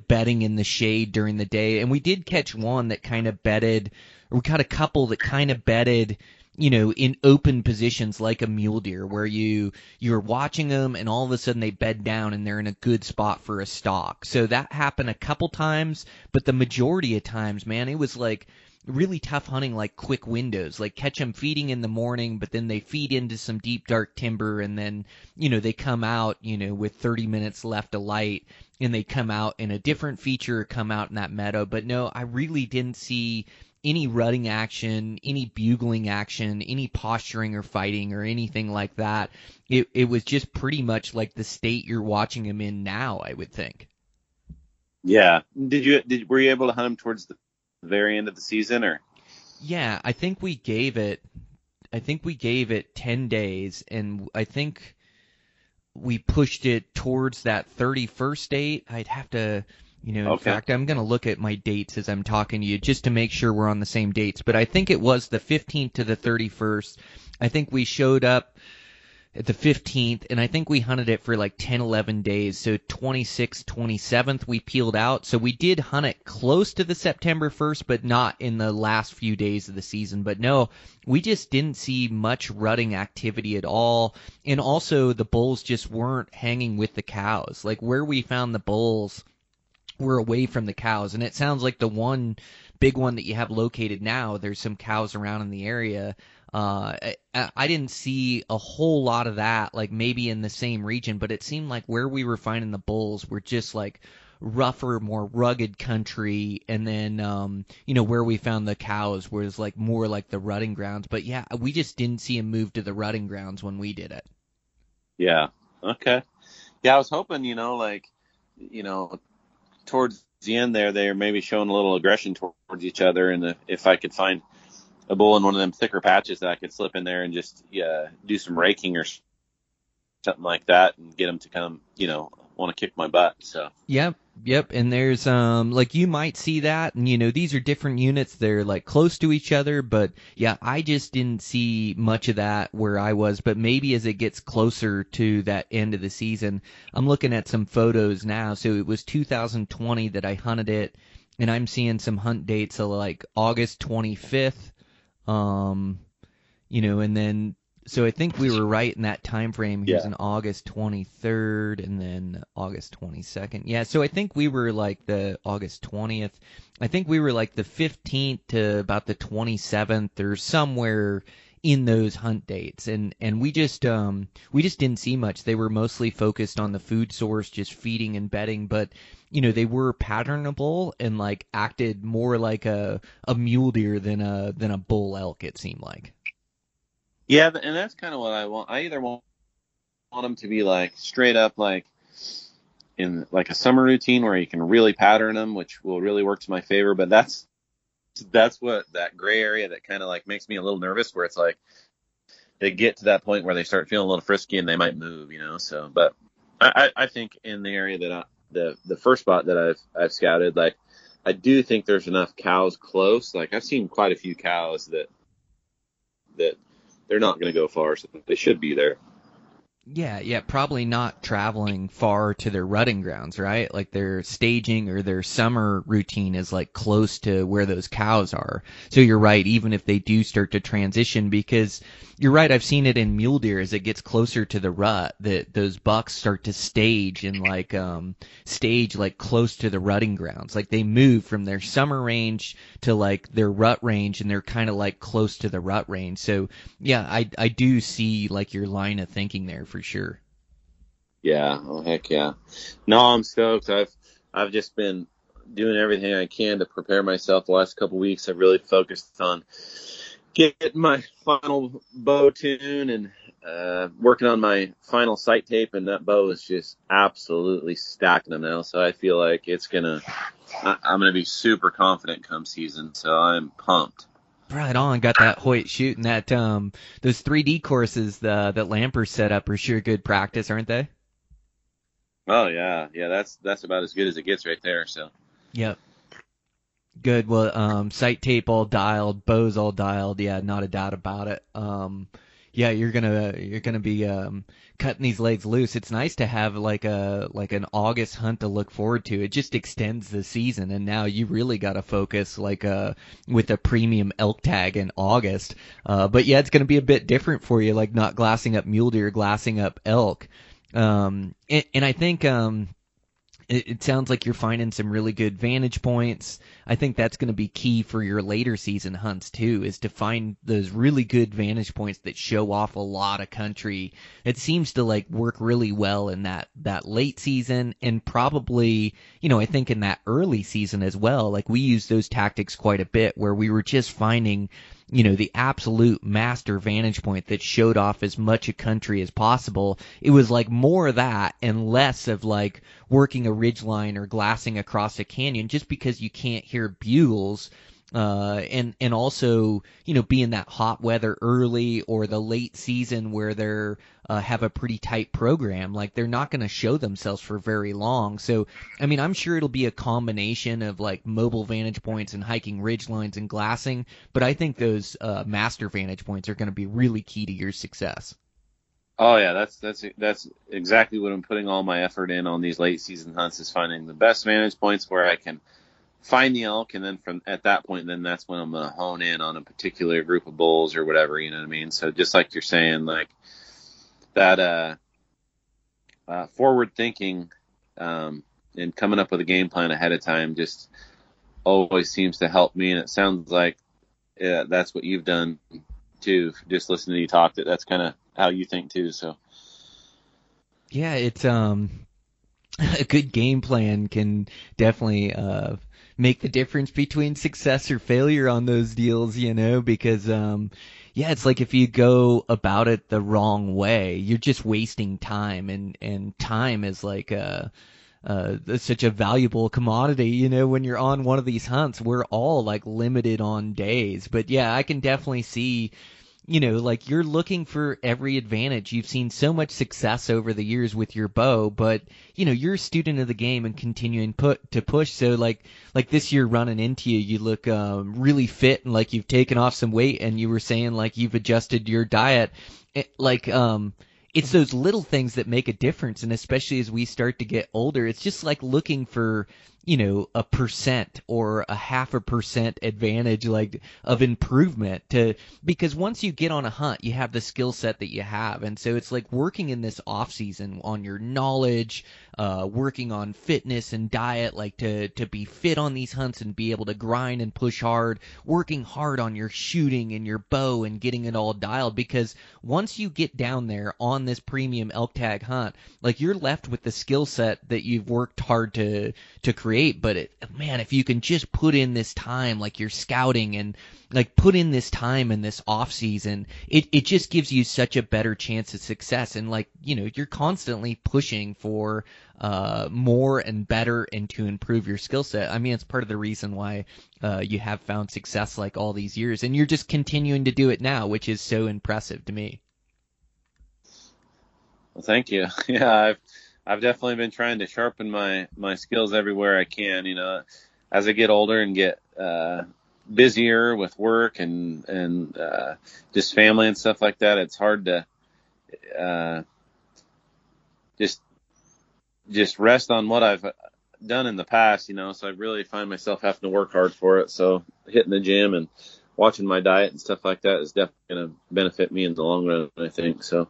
bedding in the shade during the day. And we did catch one that kind of bedded, or we caught a couple that kind of bedded in open positions like a mule deer, where you're watching them and all of a sudden they bed down and they're in a good spot for a stalk. So that happened a couple times, but the majority of times, man, it was like really tough hunting, like quick windows, like catch them feeding in the morning, but then they feed into some deep dark timber, and then they come out with 30 minutes left of light, and they come out in a different feature, come out in that meadow. But no, I really didn't see any rutting action, any bugling action, any posturing or fighting or anything like that. It was just pretty much like the state you're watching them in now, I would think. Yeah. Were you able to hunt them towards the very end of the season, or? Yeah, I think we gave it 10 days, and I think we pushed it towards that 31st date. I'd have to in fact, I'm going to look at my dates as I'm talking to you just to make sure we're on the same dates. But I think it was the 15th to the 31st. I think we showed up at the 15th, and I think we hunted it for like 10, 11 days. So 26th, 27th, we peeled out. So we did hunt it close to the September 1st, but not in the last few days of the season. But no, we just didn't see much rutting activity at all. And also the bulls just weren't hanging with the cows. Like where we found the bulls, we're away from the cows, and it sounds like the one big one that you have located now, there's some cows around in the area. I didn't see a whole lot of that, like maybe in the same region, but it seemed like where we were finding the bulls were just like rougher, more rugged country, and then where we found the cows was like more like the rutting grounds. But yeah, we just didn't see them move to the rutting grounds when we did it. Yeah. Okay. Yeah, I was hoping, towards the end there, they're maybe showing a little aggression towards each other, and if I could find a bull in one of them thicker patches that I could slip in there and just do some raking or something like that and get them to come, want to kick my butt. So Yep. And there's like you might see that, and these are different units. They're like close to each other, but yeah, I just didn't see much of that where I was. But maybe as it gets closer to that end of the season, I'm looking at some photos now. So it was 2020 that I hunted it, and I'm seeing some hunt dates of like August 25th, and then. So I think we were right in that time frame. Here's an August 23rd and then August 22nd. Yeah, so I think we were like the August 20th. I think we were like the 15th to about the 27th or somewhere in those hunt dates. And we just didn't see much. They were mostly focused on the food source, just feeding and bedding, but they were patternable and like acted more like a mule deer than a bull elk, it seemed like. Yeah, and that's kind of what I want. I either want them to be like straight up like in like a summer routine where you can really pattern them, which will really work to my favor. But that's what that gray area that kind of like makes me a little nervous, where it's like they get to that point where they start feeling a little frisky and they might move, So, but I think in the area that the first spot that I've scouted, like I do think there's enough cows close. Like I've seen quite a few cows that they're not going to go far, so they should be there. Yeah, probably not traveling far to their rutting grounds, right? Like their staging or their summer routine is like close to where those cows are. So you're right, even if they do start to transition, because you're right, I've seen it in mule deer as it gets closer to the rut that those bucks start to stage and stage like close to the rutting grounds. Like they move from their summer range to like their rut range, and they're kind of like close to the rut range. So yeah, I do see like your line of thinking there for sure. Yeah, oh heck yeah. No, I'm stoked. I've just been doing everything I can to prepare myself the last couple weeks. I've really focused on getting my final bow tune and working on my final sight tape, and that bow is just absolutely stacking them now. So I feel like I'm gonna be super confident come season. So I'm pumped. Right on, got that Hoyt shooting that those 3D courses that Lamper set up are sure good practice, aren't they? Oh yeah, that's about as good as it gets right there. So. Yep. Good. Well, sight tape all dialed, bows all dialed. Yeah, not a doubt about it. Yeah, you're gonna be cutting these legs loose. It's nice to have like an August hunt to look forward to. It just extends the season, and now you really got to focus with a premium elk tag in August. But yeah, it's gonna be a bit different for you, like not glassing up mule deer, glassing up elk. And I think it sounds like you're finding some really good vantage points. I think that's going to be key for your later season hunts too, is to find those really good vantage points that show off a lot of country. It seems to like work really well in that late season, and probably, I think in that early season as well. Like we used those tactics quite a bit where we were just finding the absolute master vantage point that showed off as much a country as possible. It was like more of that and less of like working a ridgeline or glassing across a canyon, just because you can't hear bugles. And also, being that hot weather early or the late season where they're have a pretty tight program, like they're not going to show themselves for very long. So, I mean, I'm sure it'll be a combination of like mobile vantage points and hiking ridge lines and glassing, but I think those master vantage points are going to be really key to your success. Oh yeah, that's exactly what I'm putting all my effort in on these late season hunts, is finding the best vantage points where I can find the elk, and then from at that point, then that's when I'm gonna hone in on a particular group of bulls or whatever, you know what I mean? So just like you're saying, like that forward thinking and coming up with a game plan ahead of time just always seems to help me, and it sounds like that's what you've done too. Just listening to you talk, that's kind of how you think too. So yeah, it's a good game plan can definitely make the difference between success or failure on those deals, because yeah, it's like if you go about it the wrong way, you're just wasting time, and time is like such a valuable commodity. When you're on one of these hunts, we're all like limited on days. But yeah, I can definitely see, like you're looking for every advantage. You've seen so much success over the years with your bow, but you're a student of the game and continuing to push. So like this year running into you, you look really fit, and like you've taken off some weight, and you were saying like you've adjusted your diet. It's those little things that make a difference, and especially as we start to get older, it's just like looking for, a percent or a 0.5% advantage, like of improvement, because once you get on a hunt, you have the skill set that you have, and so it's like working in this off season on your knowledge, working on fitness and diet, like to be fit on these hunts and be able to grind and push hard, working hard on your shooting and your bow and getting it all dialed. Because once you get down there on this premium elk tag hunt, like you're left with the skill set that you've worked hard to create. But man, if you can just put in this time, like you're scouting and like put in this time in this off season, it just gives you such a better chance of success. And like, you know, you're constantly pushing for more and better and to improve your skill set. I mean, it's part of the reason why you have found success like all these years, and you're just continuing to do it now, which is so impressive to me. Well, thank you. Yeah, I've definitely been trying to sharpen my skills everywhere I can. You know, as I get older and get busier with work and just family and stuff like that, it's hard to just rest on what I've done in the past, you know. So I really find myself having to work hard for it. So hitting the gym and watching my diet and stuff like that is definitely going to benefit me in the long run, I think. So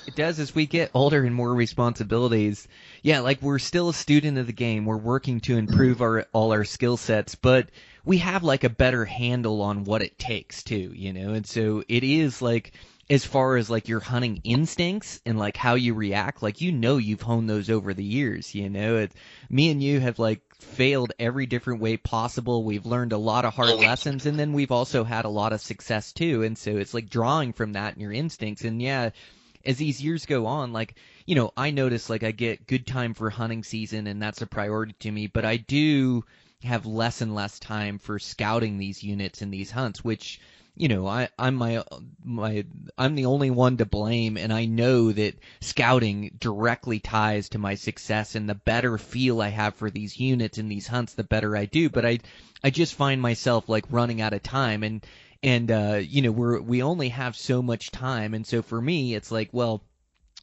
it does. As we get older and more responsibilities, yeah, like we're still a student of the game. We're working to improve all our skill sets, but we have like a better handle on what it takes too, you know. And so it is like, as far as like your hunting instincts and like how you react, like, you know, you've honed those over the years, you know. Me and you have like failed every different way possible. We've learned a lot of hard lessons, and then we've also had a lot of success too. And so it's like drawing from that and your instincts. And yeah, as these years go on, like, you know, I notice like I get good time for hunting season, and that's a priority to me, but I do have less and less time for scouting these units and these hunts, which, you know, I'm the only one to blame, and I know that scouting directly ties to my success, and the better feel I have for these units and these hunts, the better I do. But I just find myself like running out of time, and you know, we only have so much time, and so for me it's like, well,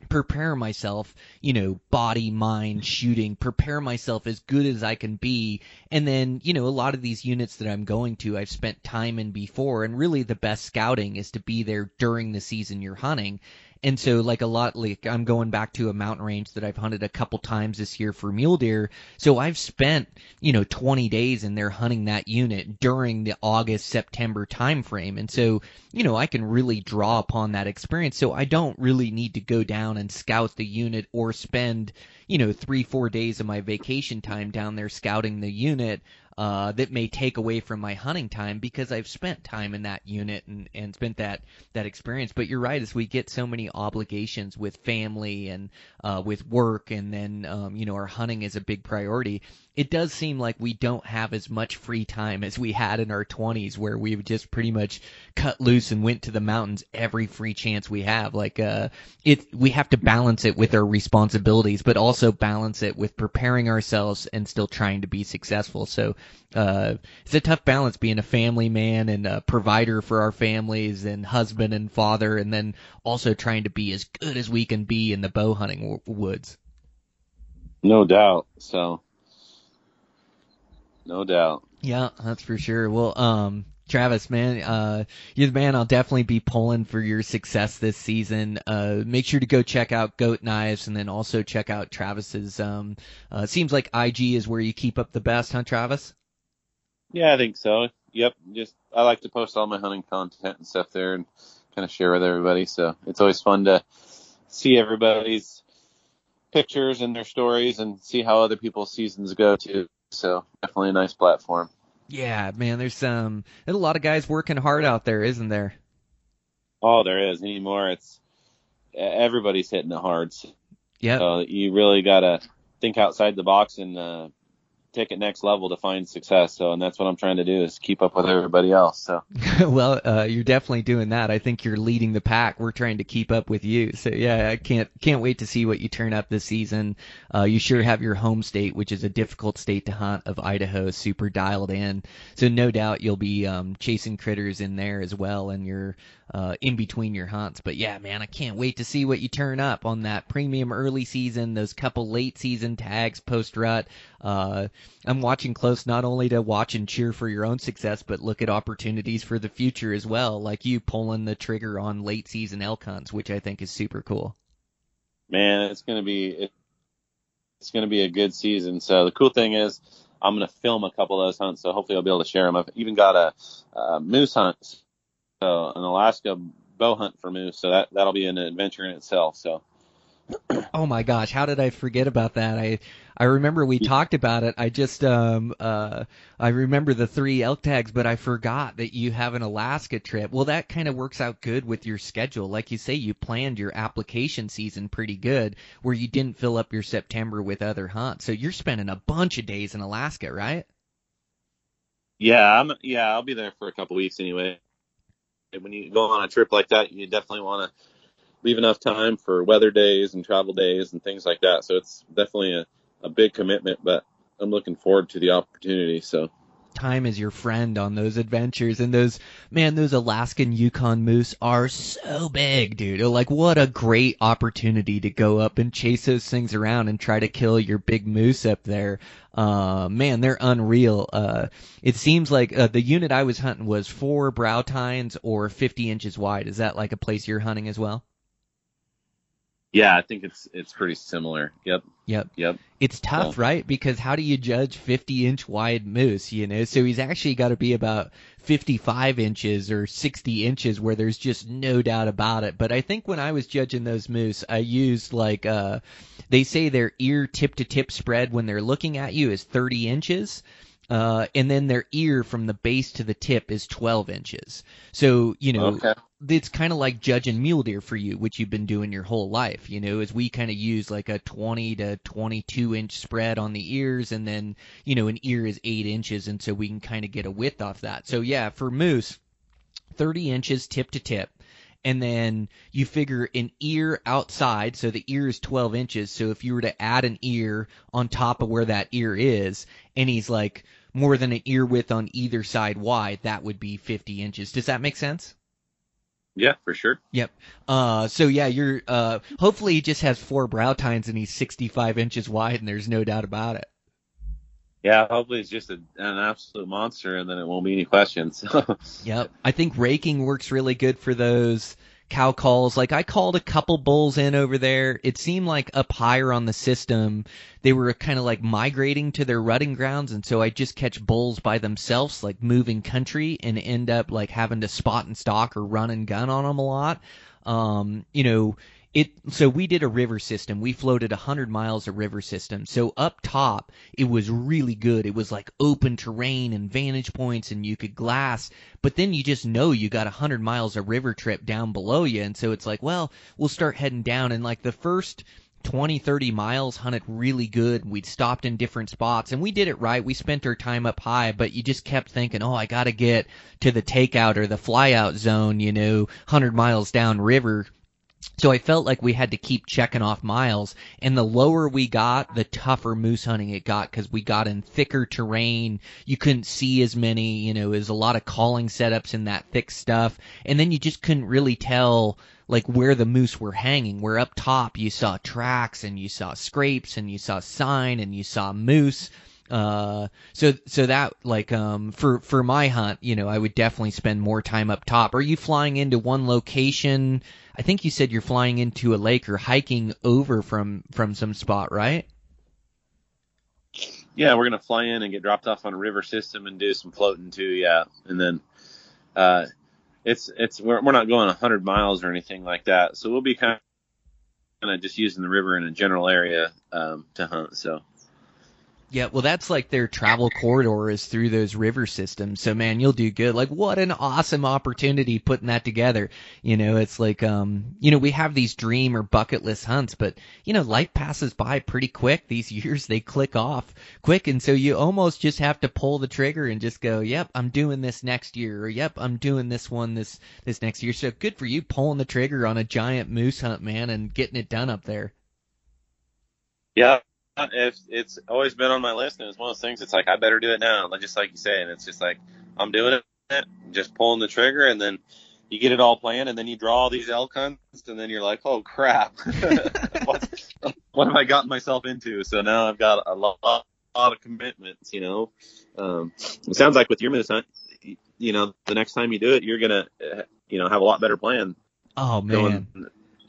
prepare myself, you know, body, mind, shooting, prepare myself as good as I can be. And then, you know, a lot of these units that I'm going to, I've spent time in before, and really the best scouting is to be there during the season you're hunting. And so like I'm going back to a mountain range that I've hunted a couple times this year for mule deer. So I've spent, you know, 20 days in there hunting that unit during the August, September time frame. And so, you know, I can really draw upon that experience. So I don't really need to go down and scout the unit or spend, you know, 3-4 days of my vacation time down there scouting the unit. That may take away from my hunting time, because I've spent time in that unit and spent that experience. But you're right, as we get so many obligations with family and with work, and then you know, our hunting is a big priority. It does seem like we don't have as much free time as we had in our 20s, where we've just pretty much cut loose and went to the mountains every free chance we have. Like we have to balance it with our responsibilities, but also balance it with preparing ourselves and still trying to be successful. So it's a tough balance being a family man and a provider for our families and husband and father, and then also trying to be as good as we can be in the bow hunting woods. no doubt. So no doubt. Yeah, that's for sure. Well, Travis, man, you're the man. I'll definitely be pulling for your success this season. Make sure to go check out Goat Knives, and then also check out Travis's. Seems like IG is where you keep up the best, huh, Travis? Yeah, I think so. Yep. Just I like to post all my hunting content and stuff there and kind of share with everybody. So it's always fun to see everybody's pictures and their stories and see how other people's seasons go too. So definitely a nice platform. Yeah, man. There's a lot of guys working hard out there, isn't there? Oh, there is anymore. It's everybody's hitting it hard. Yeah. So you really got to think outside the box and take it next level to find success. So, and that's what I'm trying to do, is keep up with everybody else. So, well, you're definitely doing that. I think you're leading the pack. We're trying to keep up with you. So yeah, I can't wait to see what you turn up this season. You sure have your home state, which is a difficult state to hunt, of Idaho, super dialed in. So no doubt you'll be chasing critters in there as well, and you're in between your hunts. But yeah, man, I can't wait to see what you turn up on that premium early season, those couple late season tags post rut. I'm watching close, not only to watch and cheer for your own success, but look at opportunities for the future as well, like you pulling the trigger on late season elk hunts, which I think is super cool. Man, it's going to be going to be a good season. So the cool thing is I'm going to film a couple of those hunts, so hopefully I'll be able to share them. I've even got a moose hunt, so an Alaska bow hunt for moose. So that'll be an adventure in itself. So. Oh my gosh, how did I forget about that? I remember we talked about it. I just I remember the 3 elk tags, but I forgot that you have an Alaska trip. Well, that kind of works out good with your schedule. Like you say, you planned your application season pretty good where you didn't fill up your September with other hunts. So you're spending a bunch of days in Alaska, right? Yeah, I'll be there for a couple weeks anyway. When you go on a trip like that, you definitely want to leave enough time for weather days and travel days and things like that. So it's definitely a big commitment, but I'm looking forward to the opportunity. So Time is your friend on those adventures, and those Alaskan Yukon moose are so big, dude. Like, what a great opportunity to go up and chase those things around and try to kill your big moose up there. Man, they're unreal. It seems like the unit I was hunting was 4 brow tines or 50 inches wide. Is that like a place you're hunting as well? yeah, I think it's pretty similar. Yep. It's tough, right? Because how do you judge 50-inch wide moose, you know? So he's actually got to be about 55 inches or 60 inches where there's just no doubt about it. But I think when I was judging those moose, I used like they say their ear tip to tip spread when they're looking at you is 30 inches. And then their ear from the base to the tip is 12 inches. So, you know, Okay. it's kind of like judging mule deer for you, which you've been doing your whole life, you know, as we kind of use like a 20 to 22 inch spread on the ears. And then, you know, an ear is 8 inches. And so we can kind of get a width off that. So yeah, for moose, 30 inches tip to tip. And then you figure an ear outside, so the ear is 12 inches. So if you were to add an ear on top of where that ear is, and he's like more than an ear width on either side wide, that would be 50 inches. Does that make sense? Yeah, for sure. Yep. So yeah, you're hopefully he just has 4 brow tines and he's 65 inches wide, and there's no doubt about it. Yeah, hopefully it's just an absolute monster, and then it won't be any questions. Yep. I think raking works really good for those cow calls. Like I called a couple bulls in over there. It seemed like up higher on the system, they were kind of like migrating to their rutting grounds. And so I just catch bulls by themselves, like moving country, and end up like having to spot and stalk or run and gun on them a lot. You know, so we did a river system. We floated 100 miles of river system. So up top, it was really good. It was like open terrain and vantage points, and you could glass. But then you just know you got 100 miles of river trip down below you. And so it's like, well, we'll start heading down. And like the first 20, 30 miles hunted really good. We'd stopped in different spots, and we did it right. We spent our time up high, but you just kept thinking, oh, I got to get to the takeout or the flyout zone, you know, 100 miles down river. So I felt like we had to keep checking off miles, and the lower we got, the tougher moose hunting it got, because we got in thicker terrain. You couldn't see as many, you know, there's a lot of calling setups in that thick stuff, and then you just couldn't really tell like where the moose were hanging. Where up top you saw tracks and you saw scrapes and you saw sign and you saw moose. So that like for my hunt, you know, I would definitely spend more time up top. Are you flying into one location? I think you said you're flying into a lake or hiking over from some spot, right? Yeah, we're gonna fly in and get dropped off on a river system and do some floating too. Yeah, and then we're not going 100 miles or anything like that. So we'll be kind of just using the river in a general area to hunt. So. Yeah, well, that's like their travel corridor is through those river systems. So, man, you'll do good. Like, what an awesome opportunity putting that together. You know, it's like, you know, we have these dream or bucket list hunts, but, you know, life passes by pretty quick. These years, they click off quick. And so you almost just have to pull the trigger and just go, yep, I'm doing this next year. Or, yep, I'm doing this one this next year. So good for you pulling the trigger on a giant moose hunt, man, and getting it done up there. Yeah. It's always been on my list, and it's one of those things. It's like I better do it now, just like you say. And it's just like I'm doing it, just pulling the trigger, and then you get it all planned, and then you draw all these elk hunts, and then you're like, oh crap, what have I gotten myself into? So now I've got a lot of commitments. You know, it sounds like with your moose hunt, you know, the next time you do it, you're gonna, you know, have a lot better plan. Oh man.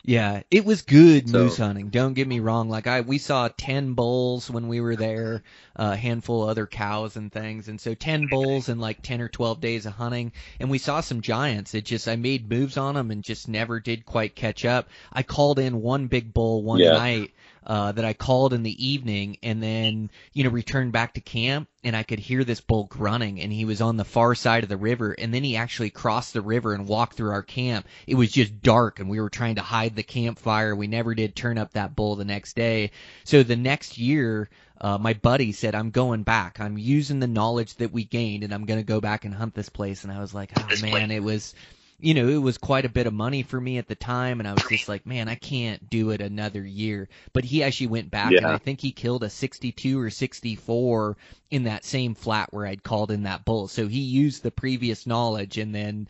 Yeah, it was good So moose hunting. Don't get me wrong. Like we saw 10 bulls when we were there, a handful of other cows and things, and so 10 bulls in like 10 or 12 days of hunting, and we saw some giants. I made moves on them and just never did quite catch up. I called in one big bull one yeah, night that I called in the evening, and then returned back to camp, and I could hear this bull grunting, and he was on the far side of the river, and then he actually crossed the river and walked through our camp. It was just dark, and we were trying to hide the campfire. We never did turn up that bull the next day. So the next year, my buddy said, I'm going back. I'm using the knowledge that we gained, and I'm going to go back and hunt this place. And I was like, oh man, it was quite a bit of money for me at the time, and I was just like, man, I can't do it another year. But he actually went back, and I yeah, think he killed a 62 or 64 in that same flat where I'd called in that bull. So he used the previous knowledge and then,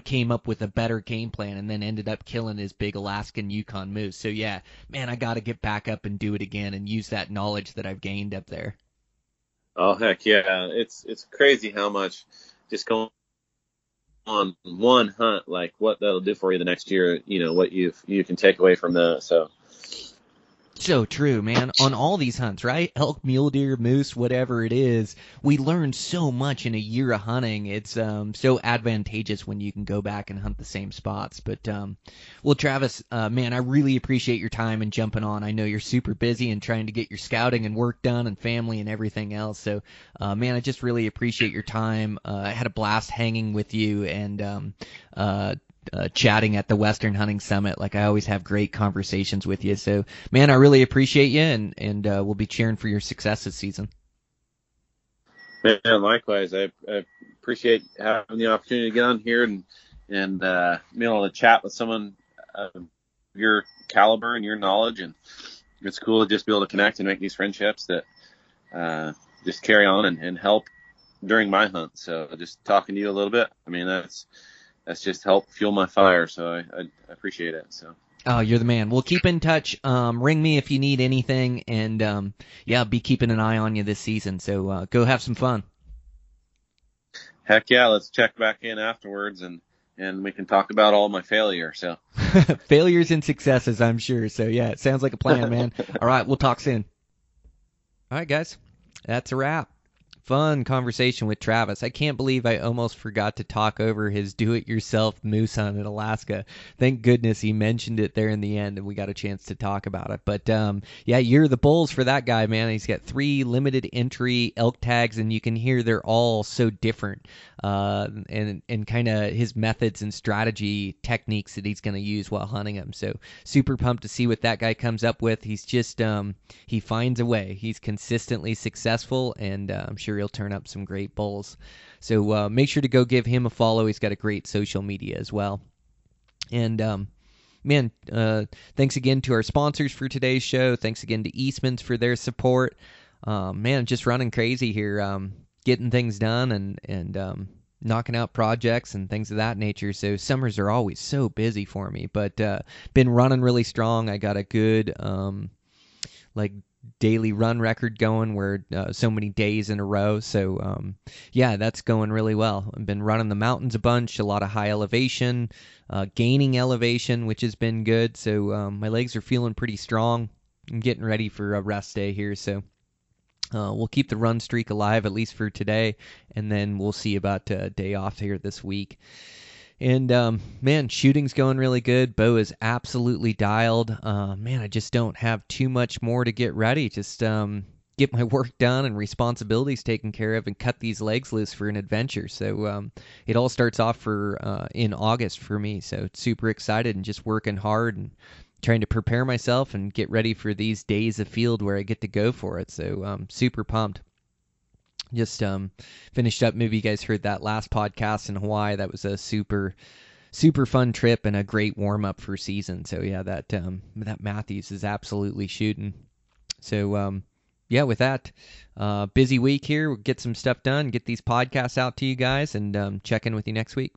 came up with a better game plan, and then ended up killing his big Alaskan Yukon moose. So yeah, man, I got to get back up and do it again and use that knowledge that I've gained up there. oh heck yeah, it's crazy how much just going on one hunt, like what that'll do for you the next year. What you can take away from that. So So true, man. On all these hunts, right? Elk, mule deer, moose, whatever it is, we learn so much in a year of hunting. It's so advantageous when you can go back and hunt the same spots. But well, Travis, man, I really appreciate your time and jumping on. I know you're super busy and trying to get your scouting and work done and family and everything else. So, man, I just really appreciate your time. I had a blast hanging with you and chatting at the Western Hunting Summit. Like I always have great conversations with you. So, man, I really appreciate you, and we'll be cheering for your success this season. man, likewise, I appreciate having the opportunity to get on here and being able to chat with someone of your caliber and your knowledge. And it's cool to just be able to connect and make these friendships that just carry on and help during my hunt. So just talking to you a little bit, I mean, that's just helped fuel my fire. So I appreciate it. So. Oh, you're the man. We'll keep in touch. Ring me if you need anything, and yeah, be keeping an eye on you this season. So go have some fun. Heck yeah, let's check back in afterwards and we can talk about all my failure. So Failures and successes, I'm sure. So yeah, it sounds like a plan, man. All right, we'll talk soon. All right, guys, that's a wrap. Fun conversation with Travis. I can't believe I almost forgot to talk over his do-it-yourself moose hunt in Alaska. Thank goodness he mentioned it there in the end, and we got a chance to talk about it. But yeah, you're the bulls for that guy, man. He's got 3 limited entry elk tags, and you can hear they're all so different. And kind of his methods and strategy techniques that he's going to use while hunting them. So super pumped to see what that guy comes up with. He's just he finds a way. He's consistently successful, and I'm sure he'll turn up some great bulls. So make sure to go give him a follow. He's got a great social media as well. And man, thanks again to our sponsors for today's show. Thanks again to Eastmans for their support. Man, just running crazy here, getting things done and knocking out projects and things of that nature. So summers are always so busy for me, but been running really strong. I got a good like daily run record going where so many days in a row. So yeah, that's going really well. I've been running the mountains a bunch, a lot of high elevation, gaining elevation, which has been good. So my legs are feeling pretty strong. I'm getting ready for a rest day here. So we'll keep the run streak alive, at least for today, and then we'll see about a day off here this week. And, man, shooting's going really good. Bow is absolutely dialed. Man, I just don't have too much more to get ready. Just get my work done and responsibilities taken care of and cut these legs loose for an adventure. So it all starts off in August for me. So super excited and just working hard and trying to prepare myself and get ready for these days of field where I get to go for it. So super pumped. Just finished up. Maybe you guys heard that last podcast in Hawaii. That was a super fun trip and a great warm up for season. So yeah, that Matthews is absolutely shooting. So yeah, with that, busy week here. We'll get some stuff done, get these podcasts out to you guys, and check in with you next week.